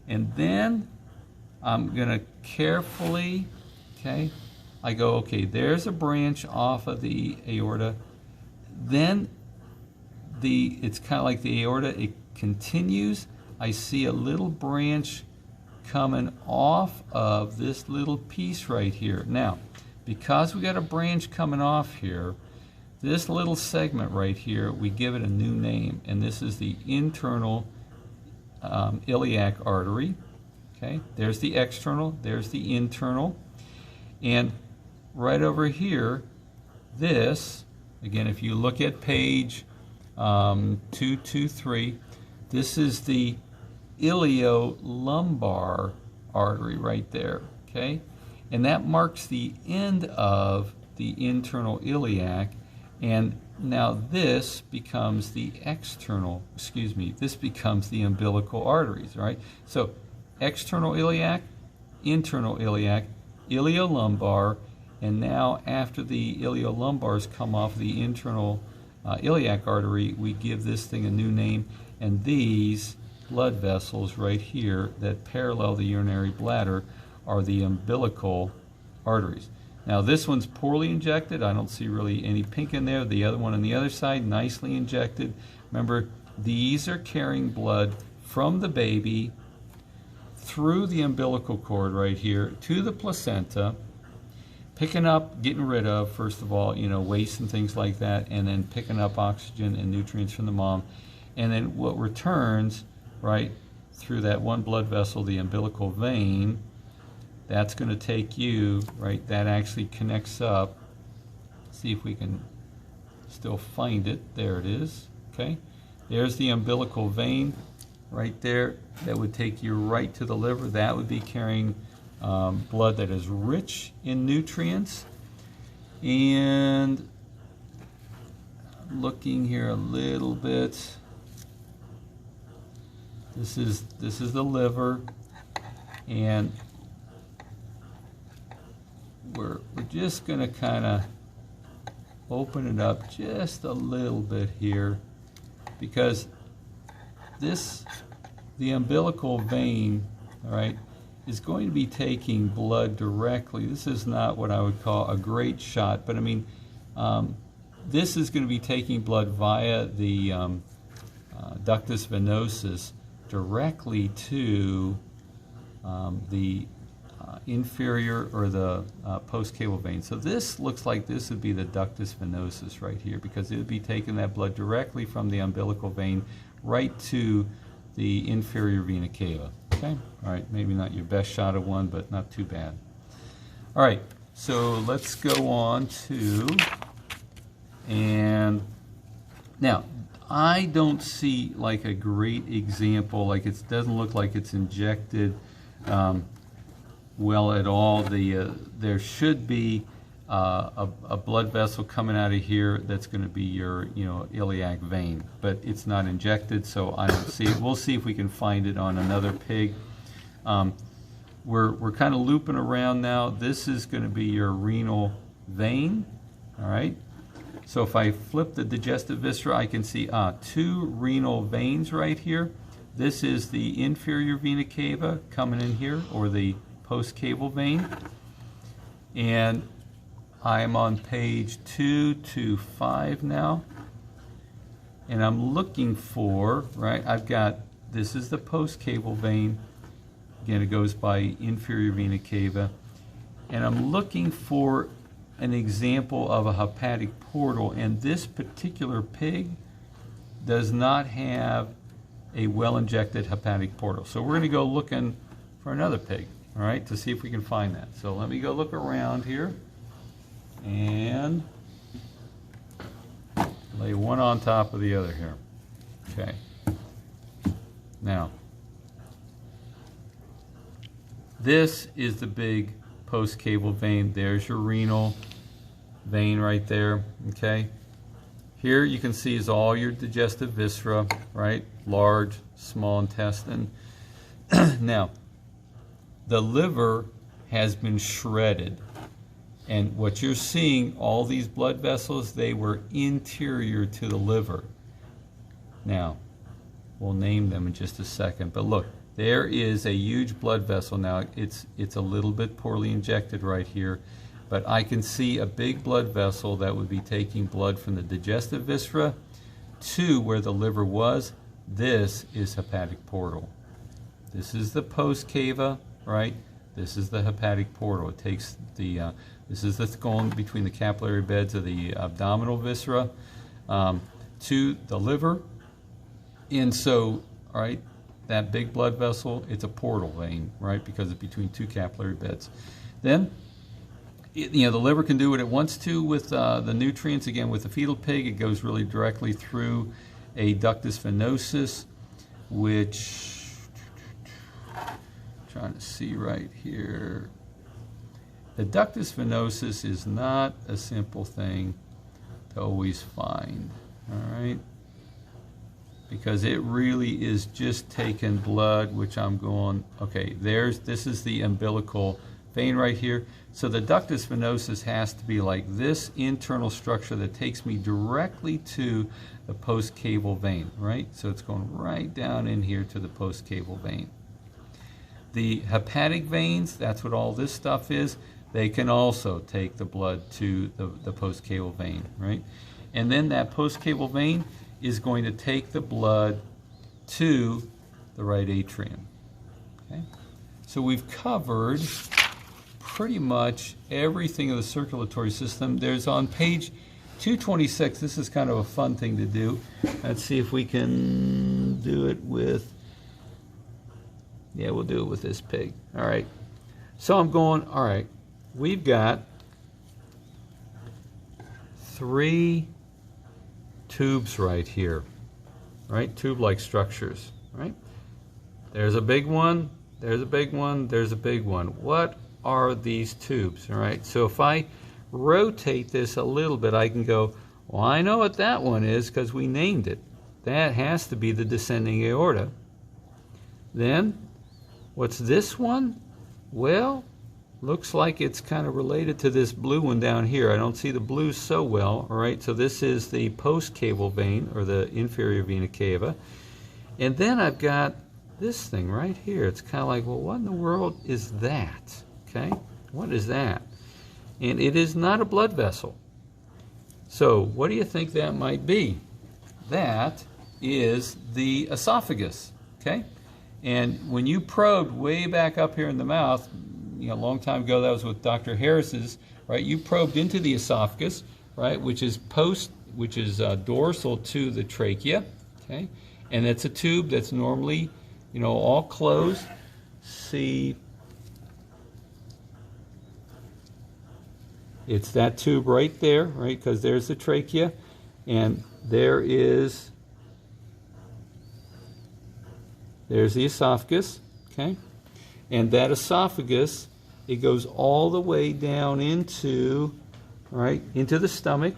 A: And then I'm going to carefully, okay, I go, okay, there's a branch off of the aorta. Then it's kind of like the aorta, it continues. I see a little branch coming off of this little piece right here. Now, because we got a branch coming off here, this little segment right here, we give it a new name, and this is the internal iliac artery. Okay, there's the external, there's the internal, and right over here, this, again, if you look at page 223, this is the iliolumbar artery right there, okay? And that marks the end of the internal iliac, and now this becomes the external, this becomes the umbilical arteries, right? So external iliac, internal iliac, iliolumbar, and now after the iliolumbars come off the internal iliac artery, we give this thing a new name, and these blood vessels right here that parallel the urinary bladder are the umbilical arteries. Now this one's poorly injected. I don't see really any pink in there. The other one on the other side, nicely injected. Remember, these are carrying blood from the baby through the umbilical cord right here to the placenta, picking up, getting rid of, first of all, you know, waste and things like that, and then picking up oxygen and nutrients from the mom. And then what returns, right, through that one blood vessel, the umbilical vein, that's going to take you, right, that actually connects up. See if we can still find it. There it is, okay? There's the umbilical vein right there. That would take you right to the liver. That would be carrying blood that is rich in nutrients. And looking here a little bit, this is the liver, and we're just going to kind of open it up just a little bit here, because the umbilical vein, all right, is going to be taking blood directly. This is not what I would call a great shot, but I mean, this is going to be taking blood via the ductus venosus directly to the inferior or the postcable vein. So this looks like this would be the ductus venosus right here, because it would be taking that blood directly from the umbilical vein right to the inferior vena cava. Okay, all right, maybe not your best shot of one, but not too bad. All right, so let's go on to, and now I don't see like a great example, like it doesn't look like it's injected well at all. There should be a blood vessel coming out of here that's going to be your iliac vein, but it's not injected, so I don't see it. We'll see if we can find it on another pig. We're kind of looping around now. This is going to be your renal vein, all right? So if I flip the digestive viscera, I can see two renal veins right here. This is the inferior vena cava coming in here, or the postcaval vein. And I'm on page 225 now. And I'm looking for, right, I've got, this is the postcaval vein. Again, it goes by inferior vena cava. And I'm looking for an example of a hepatic portal, and this particular pig does not have a well-injected hepatic portal. So we're going to go looking for another pig, all right, to see if we can find that. So let me go look around here and lay one on top of the other here. Okay. Now, this is the big postcaval vein. There's your renal vein right there, okay? Here you can see is all your digestive viscera, right? Large, small intestine. Now, the liver has been shredded, and what you're seeing, all these blood vessels, they were interior to the liver. Now, we'll name them in just a second, but look, there is a huge blood vessel. Now, it's a little bit poorly injected right here, but I can see a big blood vessel that would be taking blood from the digestive viscera to where the liver was. This is hepatic portal. This is the post cava, right? This is the hepatic portal. It takes the, this is the going between the capillary beds of the abdominal viscera to the liver. And so, all right, that big blood vessel, it's a portal vein, right? Because it's between two capillary beds. Then, the liver can do what it wants to with the nutrients. Again, with the fetal pig, it goes really directly through a ductus venosus, which, trying to see right here. The ductus venosus is not a simple thing to always find, all right? Because it really is just taking blood, which I'm going, okay, this is the umbilical vein right here. So the ductus venosus has to be like this internal structure that takes me directly to the postcaval vein, right? So it's going right down in here to the postcaval vein. The hepatic veins, that's what all this stuff is. They can also take the blood to the postcaval vein, right? And then that postcaval vein is going to take the blood to the right atrium. Okay? So we've covered pretty much everything of the circulatory system. There's on page 226, this is kind of a fun thing to do. Let's see if we can do it with, yeah, we'll do it with this pig. All right. So I'm going, all right, we've got 3 tubes right here, right? Tube-like structures, right? There's a big one, there's a big one, there's a big one. What are these tubes, all right? So if I rotate this a little bit, I can go, well, I know what that one is because we named it. That has to be the descending aorta. Then, what's this one? Well, looks like it's kind of related to this blue one down here. I don't see the blue so well, all right? So this is the postcaval vein, or the inferior vena cava. And then I've got this thing right here. It's kind of like, well, what in the world is that? Okay, what is that? And it is not a blood vessel. So what do you think that might be? That is the esophagus, okay? And when you probed way back up here in the mouth, a long time ago, that was with Dr. Harris's, right? You probed into the esophagus, right, which is dorsal to the trachea, okay? And it's a tube that's normally, all closed. See, it's that tube right there, right? Because there's the trachea, and there's the esophagus, okay? And that esophagus, it goes all the way down into, right, into the stomach.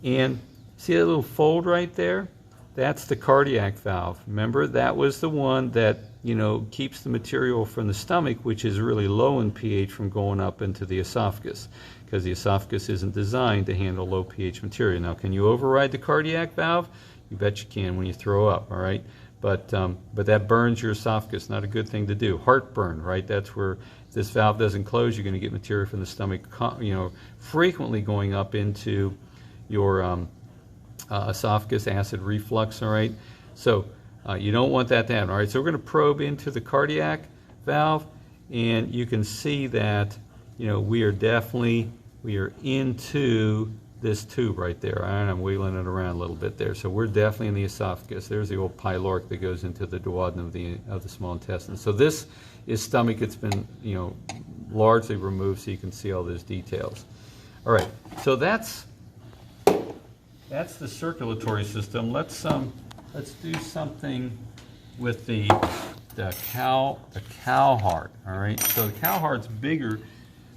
A: And see that little fold right there? That's the cardiac valve. Remember, that was the one that, you know, keeps the material from the stomach, which is really low in pH, from going up into the esophagus, because the esophagus isn't designed to handle low pH material. Now, can you override the cardiac valve? You bet you can when you throw up, all right? But that burns your esophagus. Not a good thing to do. Heartburn, right? That's where, if this valve doesn't close, you're going to get material from the stomach, you know, frequently going up into your esophagus, acid reflux, all right? So you don't want that to happen, all right? So we're going to probe into the cardiac valve, and you can see that, you know, we are into this tube right there, and I'm wiggling it around a little bit there. So we're definitely in the esophagus. There's the old pyloric that goes into the duodenum of the small intestine. So this is stomach. It's been, you know, largely removed, so you can see all those details. All right, so that's the circulatory system. Let's do something with the cow heart. All right, so the cow heart's bigger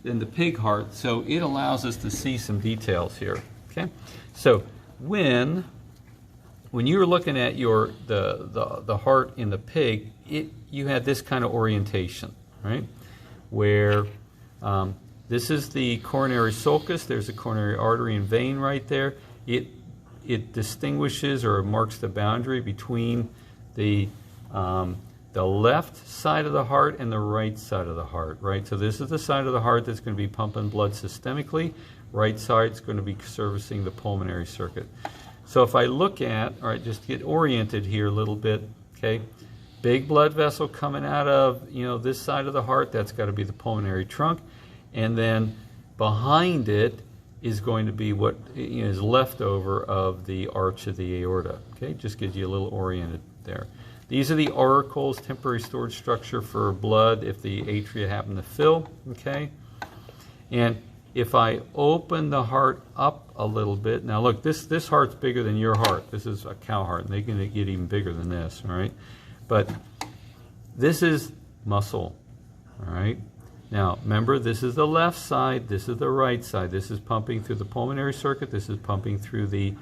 A: than the pig heart, so it allows us to see some details here. Okay, so when you were looking at the heart in the pig, you had this kind of orientation, right? Where this is the coronary sulcus. There's a coronary artery and vein right there. It distinguishes or marks the boundary between the left side of the heart and the right side of the heart, right? So this is the side of the heart that's going to be pumping blood systemically. Right side is going to be servicing the pulmonary circuit. So if I look at, all right, just to get oriented here a little bit, okay, big blood vessel coming out of, you know, this side of the heart, that's got to be the pulmonary trunk. And then behind it is going to be what is left over of the arch of the aorta. Okay, just gives you a little oriented there. These are the auricles, temporary storage structure for blood if the atria happen to fill. Okay, and if I open the heart up a little bit, now look, this heart's bigger than your heart. This is a cow heart, and they're going to get even bigger than this. All right, but this is muscle. All right. Now, remember, this is the left side, this is the right side. This is pumping through the pulmonary circuit, this is pumping through the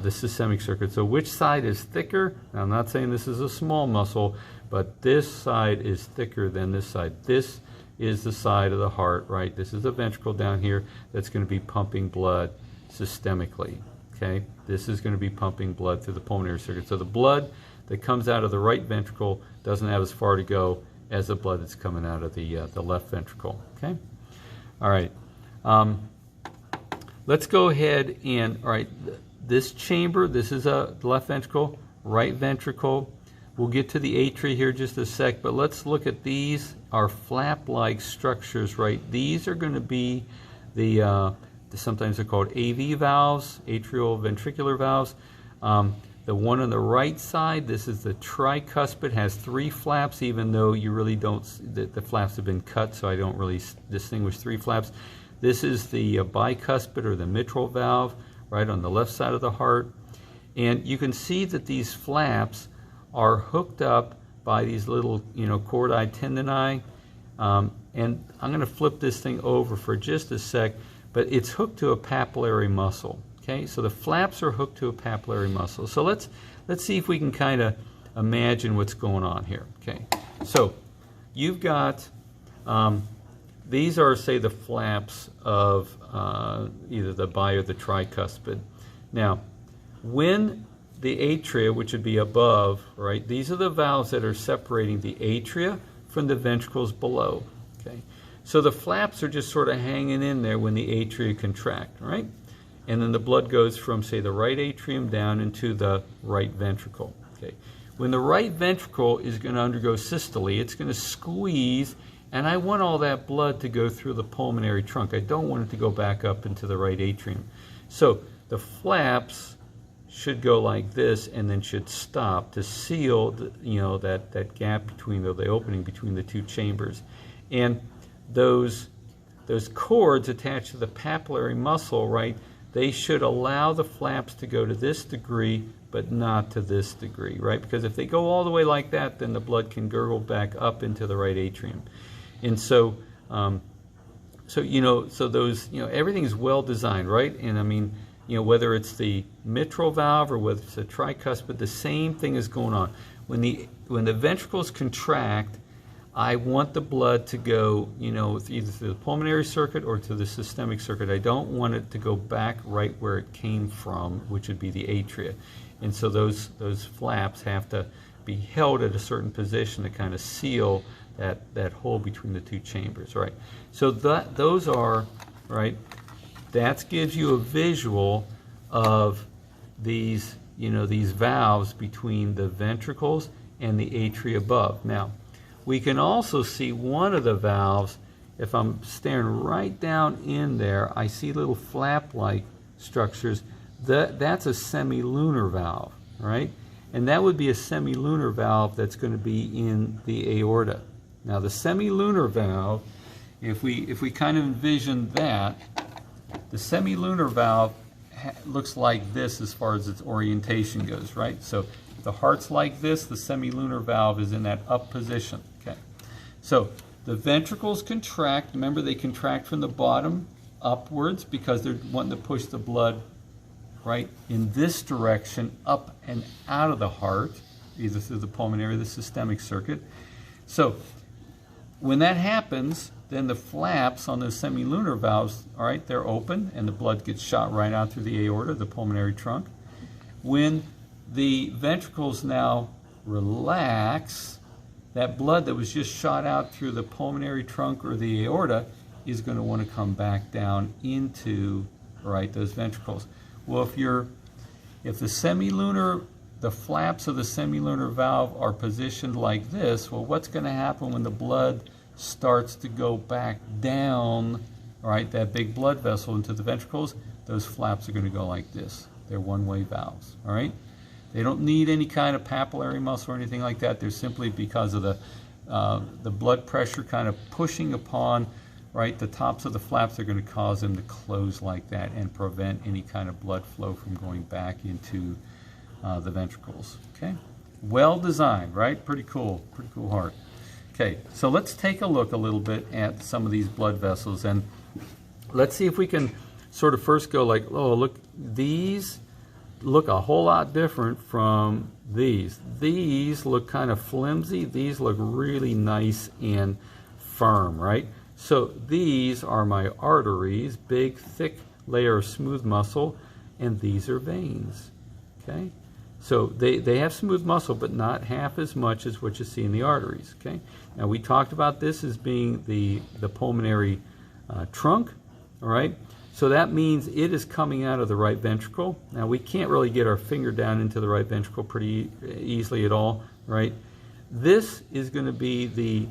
A: systemic circuit. So which side is thicker? Now, I'm not saying this is a small muscle, but this side is thicker than this side. This is the side of the heart, right? This is the ventricle down here that's going to be pumping blood systemically, okay? This is going to be pumping blood through the pulmonary circuit. So the blood that comes out of the right ventricle doesn't have as far to go as the blood that's coming out of the left ventricle. Okay, all right. Let's go ahead and, all right, this chamber, this is a left ventricle, right ventricle. We'll get to the atria here just a sec, but let's look at these, our flap-like structures, right? These are going to be sometimes they're called AV valves, atrial ventricular valves. The one on the right side, this is the tricuspid, has 3 flaps, even though you really don't, the flaps have been cut, so I don't really distinguish 3 flaps. This is the bicuspid or the mitral valve, right on the left side of the heart. And you can see that these flaps are hooked up by these little, you know, chordae tendineae. And I'm going to flip this thing over for just a sec, but it's hooked to a papillary muscle. Okay, so the flaps are hooked to a papillary muscle. So let's see if we can kind of imagine what's going on here. Okay, so you've got these are, say, the flaps of either the bi or the tricuspid. Now, when the atria, which would be above, right, these are the valves that are separating the atria from the ventricles below. Okay, so the flaps are just sort of hanging in there when the atria contract, right? And then the blood goes from, say, the right atrium down into the right ventricle. Okay. When the right ventricle is going to undergo systole, it's going to squeeze, and I want all that blood to go through the pulmonary trunk. I don't want it to go back up into the right atrium. So the flaps should go like this and then should stop to seal that gap between the opening between the 2 chambers. And those those cords attached to the papillary muscle, right, they should allow the flaps to go to this degree, but not to this degree, right? Because if they go all the way like that, then the blood can gurgle back up into the right atrium. And so, so those, everything's well designed, right? And I mean, whether it's the mitral valve or whether it's a tricuspid, the same thing is going on. When the ventricles contract, I want the blood to go, either through the pulmonary circuit or to the systemic circuit. I don't want it to go back right where it came from, which would be the atria. And so those flaps have to be held at a certain position to kind of seal that hole between the two chambers, right? So those are, right, that gives you a visual of these, these valves between the ventricles and the atria above. Now, we can also see one of the valves. If I'm staring right down in there, I see little flap-like structures. That's a semilunar valve, right? And that would be a semilunar valve that's going to be in the aorta. Now, the semilunar valve, if we kind of envision that, the semilunar valve looks like this as far as its orientation goes, right? So if the heart's like this, the semilunar valve is in that up position. Okay. So the ventricles contract. Remember, they contract from the bottom upwards because they're wanting to push the blood right in this direction up and out of the heart, either through the pulmonary or the systemic circuit. So when that happens, then the flaps on those semilunar valves, all right, they're open and the blood gets shot right out through the aorta, the pulmonary trunk. When the ventricles now relax, that blood that was just shot out through the pulmonary trunk or the aorta is going to want to come back down into, right, those ventricles. Well, if the flaps of the semilunar valve are positioned like this, well, what's going to happen when the blood starts to go back down, right, that big blood vessel into the ventricles? Those flaps are going to go like this. They're one-way valves, all right? They don't need any kind of papillary muscle or anything like that. They're simply because of the blood pressure kind of pushing upon, right, the tops of the flaps are going to cause them to close like that and prevent any kind of blood flow from going back into the ventricles. Okay, well designed, right? Pretty cool heart. Okay, so let's take a look a little bit at some of these blood vessels, and let's see if we can sort of first go like, oh, look, these look a whole lot different from these. These look kind of flimsy. These look really nice and firm, right? So these are my arteries, big, thick layer of smooth muscle, and these are veins, okay? So they have smooth muscle, but not half as much as what you see in the arteries, okay? Now, we talked about this as being the pulmonary trunk, all right? So that means it is coming out of the right ventricle. Now, we can't really get our finger down into the right ventricle pretty easily at all, right? This is going to be the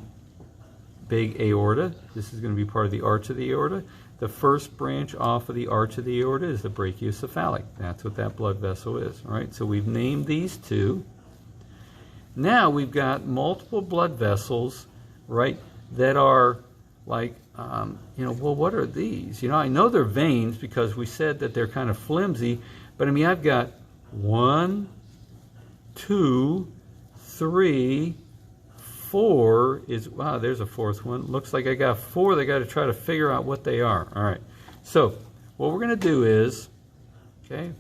A: big aorta. This is going to be part of the arch of the aorta. The first branch off of the arch of the aorta is the brachiocephalic. That's what that blood vessel is, all right? So we've named these two. Now we've got multiple blood vessels, right, that are like, well, what are these? I know they're veins because we said that they're kind of flimsy, but I mean, I've got 1, 2, 3, 4 is, wow, there's a fourth one. Looks like I got 4. They got to try to figure out what they are. All right. So what we're going to do is, okay,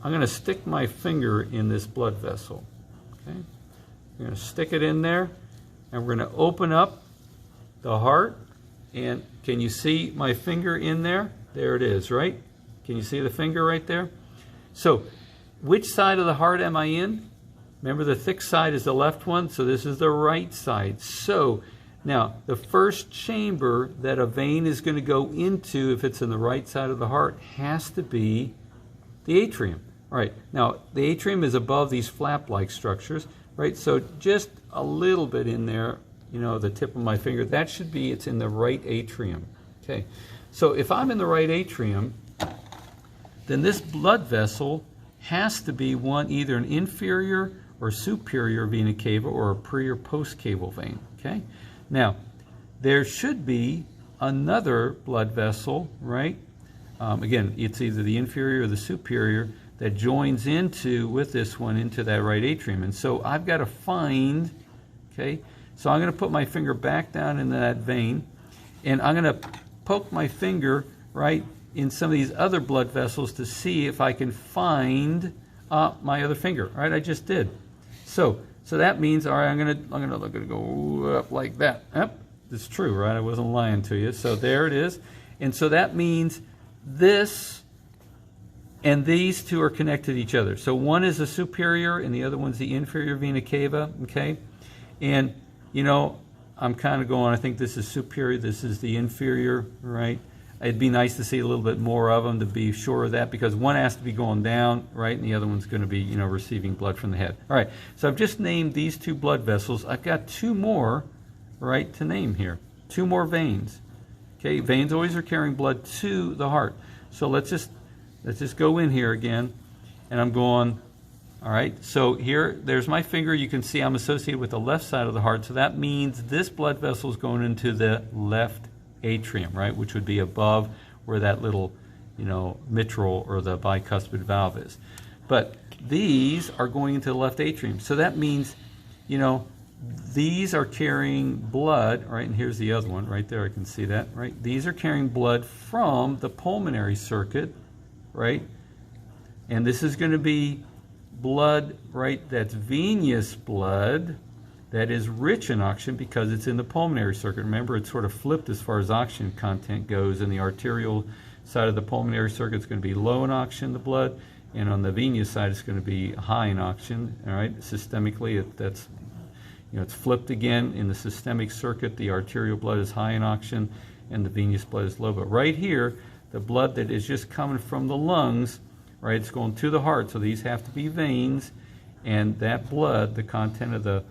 A: I'm going to stick my finger in this blood vessel. Okay. I'm going to stick it in there, and we're going to open up the heart. And can you see my finger in there? There it is, right? Can you see the finger right there? So which side of the heart am I in? Remember, the thick side is the left one, so this is the right side. So now the first chamber that a vein is going to go into, if it's in the right side of the heart, has to be the atrium. All right, now the atrium is above these flap-like structures, right? So just a little bit in there, the tip of my finger, that should be, it's in the right atrium. Okay, so if I'm in the right atrium, then this blood vessel has to be one, either an inferior or superior vena cava or a pre or post caval vein. Okay, now there should be another blood vessel, right? Again, it's either the inferior or the superior that joins into, with this one, into that right atrium. And so I've got to find, okay, so I'm going to put my finger back down into that vein, and I'm going to poke my finger, right, in some of these other blood vessels to see if I can find my other finger, right? I just did. So that means, all right, I'm gonna go up like that. Yep, it's true, right? I wasn't lying to you. So there it is. And so that means this and these two are connected to each other. So one is the superior and the other one's the inferior vena cava, okay? And, you know, I'm kind of going, I think this is superior, this is the inferior, right? It'd be nice to see a little bit more of them to be sure of that, because one has to be going down, right, and the other one's going to be, you know, receiving blood from the head. All right, so I've just named these two blood vessels. I've got two more, right, to name here. Two more veins. Okay, veins always are carrying blood to the heart. So let's just go in here again, and I'm going, all right, so here, there's my finger. You can see I'm associated with the left side of the heart, so that means this blood vessel is going into the left atrium, right, which would be above where that little, you know, mitral or the bicuspid valve is. But these are going into the left atrium. So that means, you know, these are carrying blood, right, and here's the other one right there, I can see that, right? These are carrying blood from the pulmonary circuit, right? And this is going to be blood, right, that's venous blood, that is rich in oxygen because it's in the pulmonary circuit. Remember, it's sort of flipped as far as oxygen content goes. In the arterial side of the pulmonary circuit, it's going to be low in oxygen, the blood, and on the venous side, it's going to be high in oxygen. All right, systemically, that's, you know, it's flipped again. In the systemic circuit, the arterial blood is high in oxygen, and the venous blood is low. But right here, the blood that is just coming from the lungs, right, it's going to the heart. So these have to be veins, and that blood, the content of the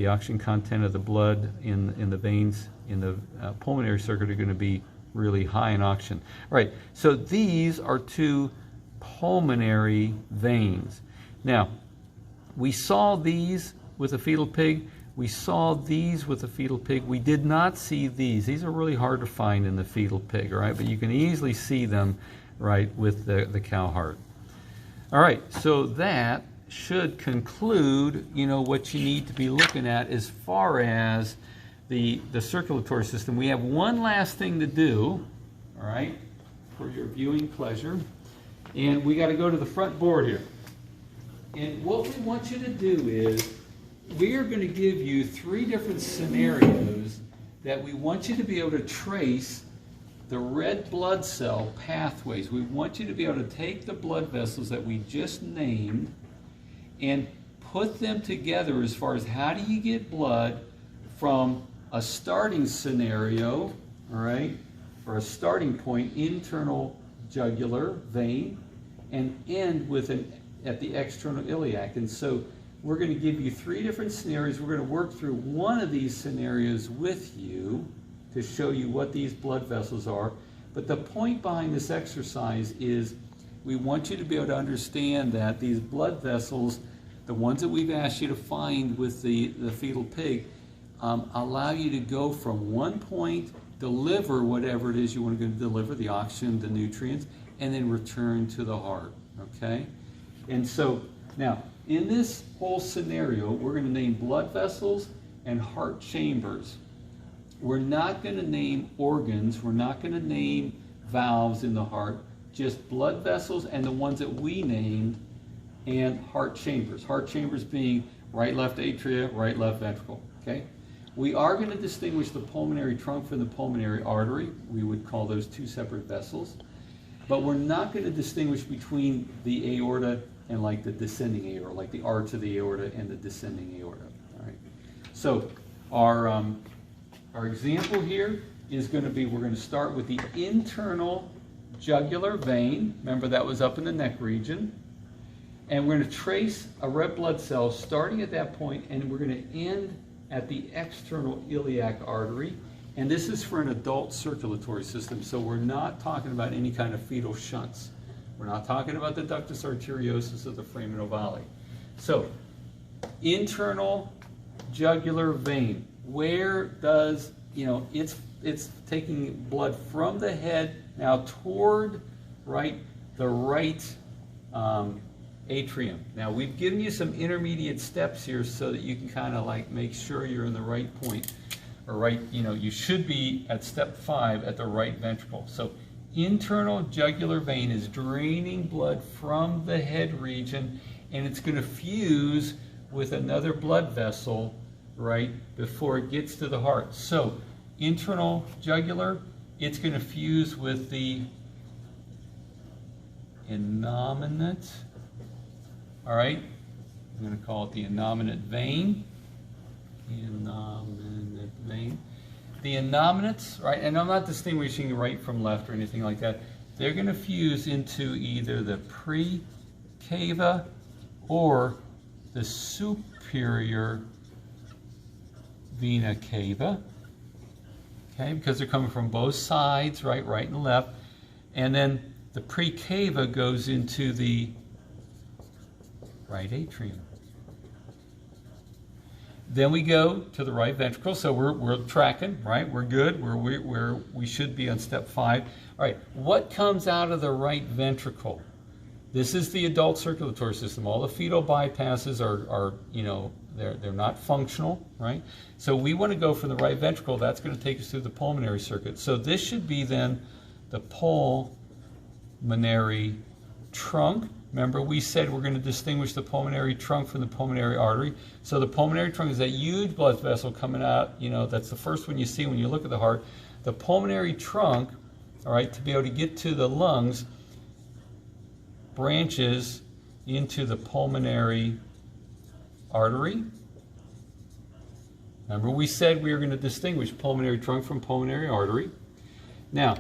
A: oxygen content of the blood in the veins in the pulmonary circuit are going to be really high in oxygen. All right, so these are two pulmonary veins. Now, we saw these with a fetal pig. We saw these with a fetal pig. We did not see these. These are really hard to find in the fetal pig, all right? But you can easily see them, right, with the cow heart. All right, so that should conclude, you know, what you need to be looking at as far as the circulatory system. We have one last thing to do, all right, for your viewing pleasure, and we got to go to the front board here. And what we want you to do is we are going to give you 3 different scenarios that we want you to be able to trace the red blood cell pathways. We want you to be able to take the blood vessels that we just named and put them together as far as how do you get blood from a starting scenario, all right, for a starting point, internal jugular vein, and end with at the external iliac. And so we're going to give you 3 different scenarios. We're going to work through one of these scenarios with you to show you what these blood vessels are. But the point behind this exercise is we want you to be able to understand that these blood vessels, the ones that we've asked you to find with the fetal pig, allow you to go from one point, deliver whatever it is you want to deliver, the oxygen, the nutrients, and then return to the heart, okay? And so now, in this whole scenario, we're going to name blood vessels and heart chambers. We're not going to name organs. We're not going to name valves in the heart, just blood vessels and the ones that we named, and heart chambers. Heart chambers being right, left atria, right, left ventricle, okay? We are going to distinguish the pulmonary trunk from the pulmonary artery. We would call those 2 separate vessels. But we're not going to distinguish between the aorta and like the descending aorta, like the arch of the aorta and the descending aorta, all right? So our example here is going to be, we're going to start with the internal jugular vein. Remember, that was up in the neck region. And we're going to trace a red blood cell starting at that point, and we're going to end at the external iliac artery. And this is for an adult circulatory system, so we're not talking about any kind of fetal shunts. We're not talking about the ductus arteriosus of the foramen ovale. So, internal jugular vein. Where does, you know, it's it's taking blood from the head now toward the right atrium. Now we've given you some intermediate steps here so that you can kind of like make sure you're in the right point, or you should be at step 5 at the right ventricle. So internal jugular vein is draining blood from the head region, and it's going to fuse with another blood vessel before it gets to the heart. So internal jugular, it's going to fuse with the innominate, all right? I'm going to call it the innominate vein. Innominate vein. The innominates, right, and I'm not distinguishing right from left or anything like that, they're going to fuse into either the precava or the superior vena cava, okay, because they're coming from both sides, right and left, and then the precava goes into the right atrium. Then we go to the right ventricle, so we're tracking, right? We're good. We should be on step 5. All right, what comes out of the right ventricle? This is the adult circulatory system. All the fetal bypasses are they're not functional, right? So we want to go from the right ventricle. That's going to take us through the pulmonary circuit. So this should be then the pulmonary trunk. Remember, we said we're going to distinguish the pulmonary trunk from the pulmonary artery. So the pulmonary trunk is that huge blood vessel coming out, that's the first one you see when you look at the heart. The pulmonary trunk, all right, to be able to get to the lungs, branches into the pulmonary artery. Remember, we said we were going to distinguish pulmonary trunk from pulmonary artery. Now,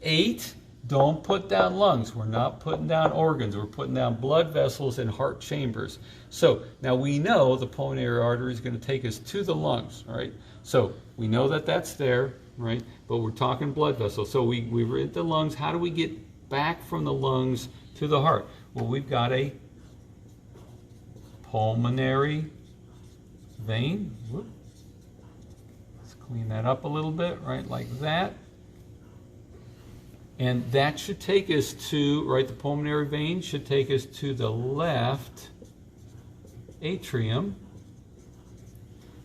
A: 8, don't put down lungs. We're not putting down organs. We're putting down blood vessels and heart chambers. So now we know the pulmonary artery is going to take us to the lungs, all right? So we know that that's there, right? But we're talking blood vessels. So we're at the lungs. How do we get back from the lungs to the heart? Well, we've got a pulmonary vein. Whoop. Let's clean that up a little bit, right, like that. And that should take us to, the pulmonary vein should take us to the left atrium.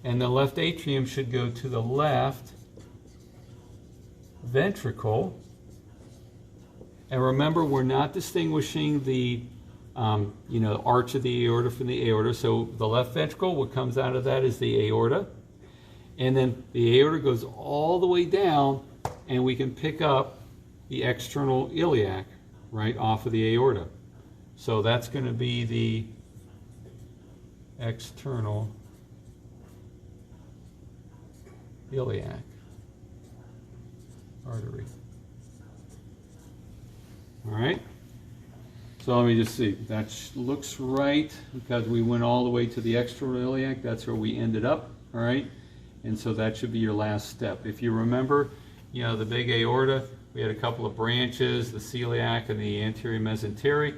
A: And the left atrium should go to the left ventricle. And remember, we're not distinguishing the, arch of the aorta from the aorta. So the left ventricle, what comes out of that is the aorta. And then the aorta goes all the way down, and we can pick up the external iliac, off of the aorta. So that's going to be the external iliac artery. All right. So let me just see. That looks right because we went all the way to the external iliac. That's where we ended up. All right. And so that should be your last step. If you remember, the big aorta, we had a couple of branches, the celiac and the anterior mesenteric,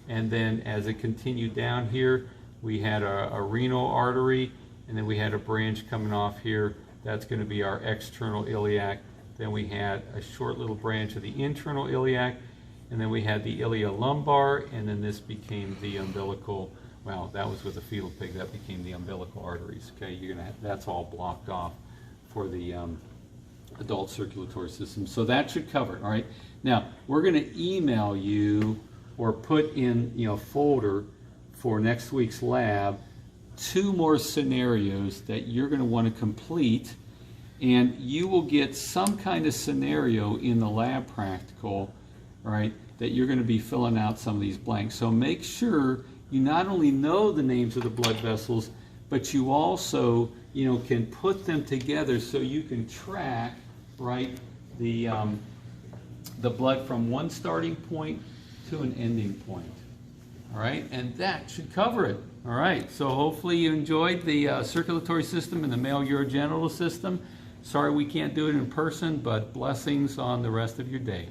A: and then as it continued down here, we had a renal artery, and then we had a branch coming off here. That's going to be our external iliac. Then we had a short little branch of the internal iliac, and then we had the ilia lumbar, and then this became the umbilical. Well, that was with the fetal pig. That became the umbilical arteries. Okay, that's all blocked off for the adult circulatory system. So that should cover it, all right? Now, we're going to email you or put in, folder for next week's lab 2 more scenarios that you're going to want to complete, and you will get some kind of scenario in the lab practical, right, that you're going to be filling out some of these blanks. So make sure you not only know the names of the blood vessels, but you also, can put them together so you can track, the blood from one starting point to an ending point. All right, and that should cover it. All right, so hopefully you enjoyed the circulatory system and the male urogenital system. Sorry we can't do it in person, but blessings on the rest of your day.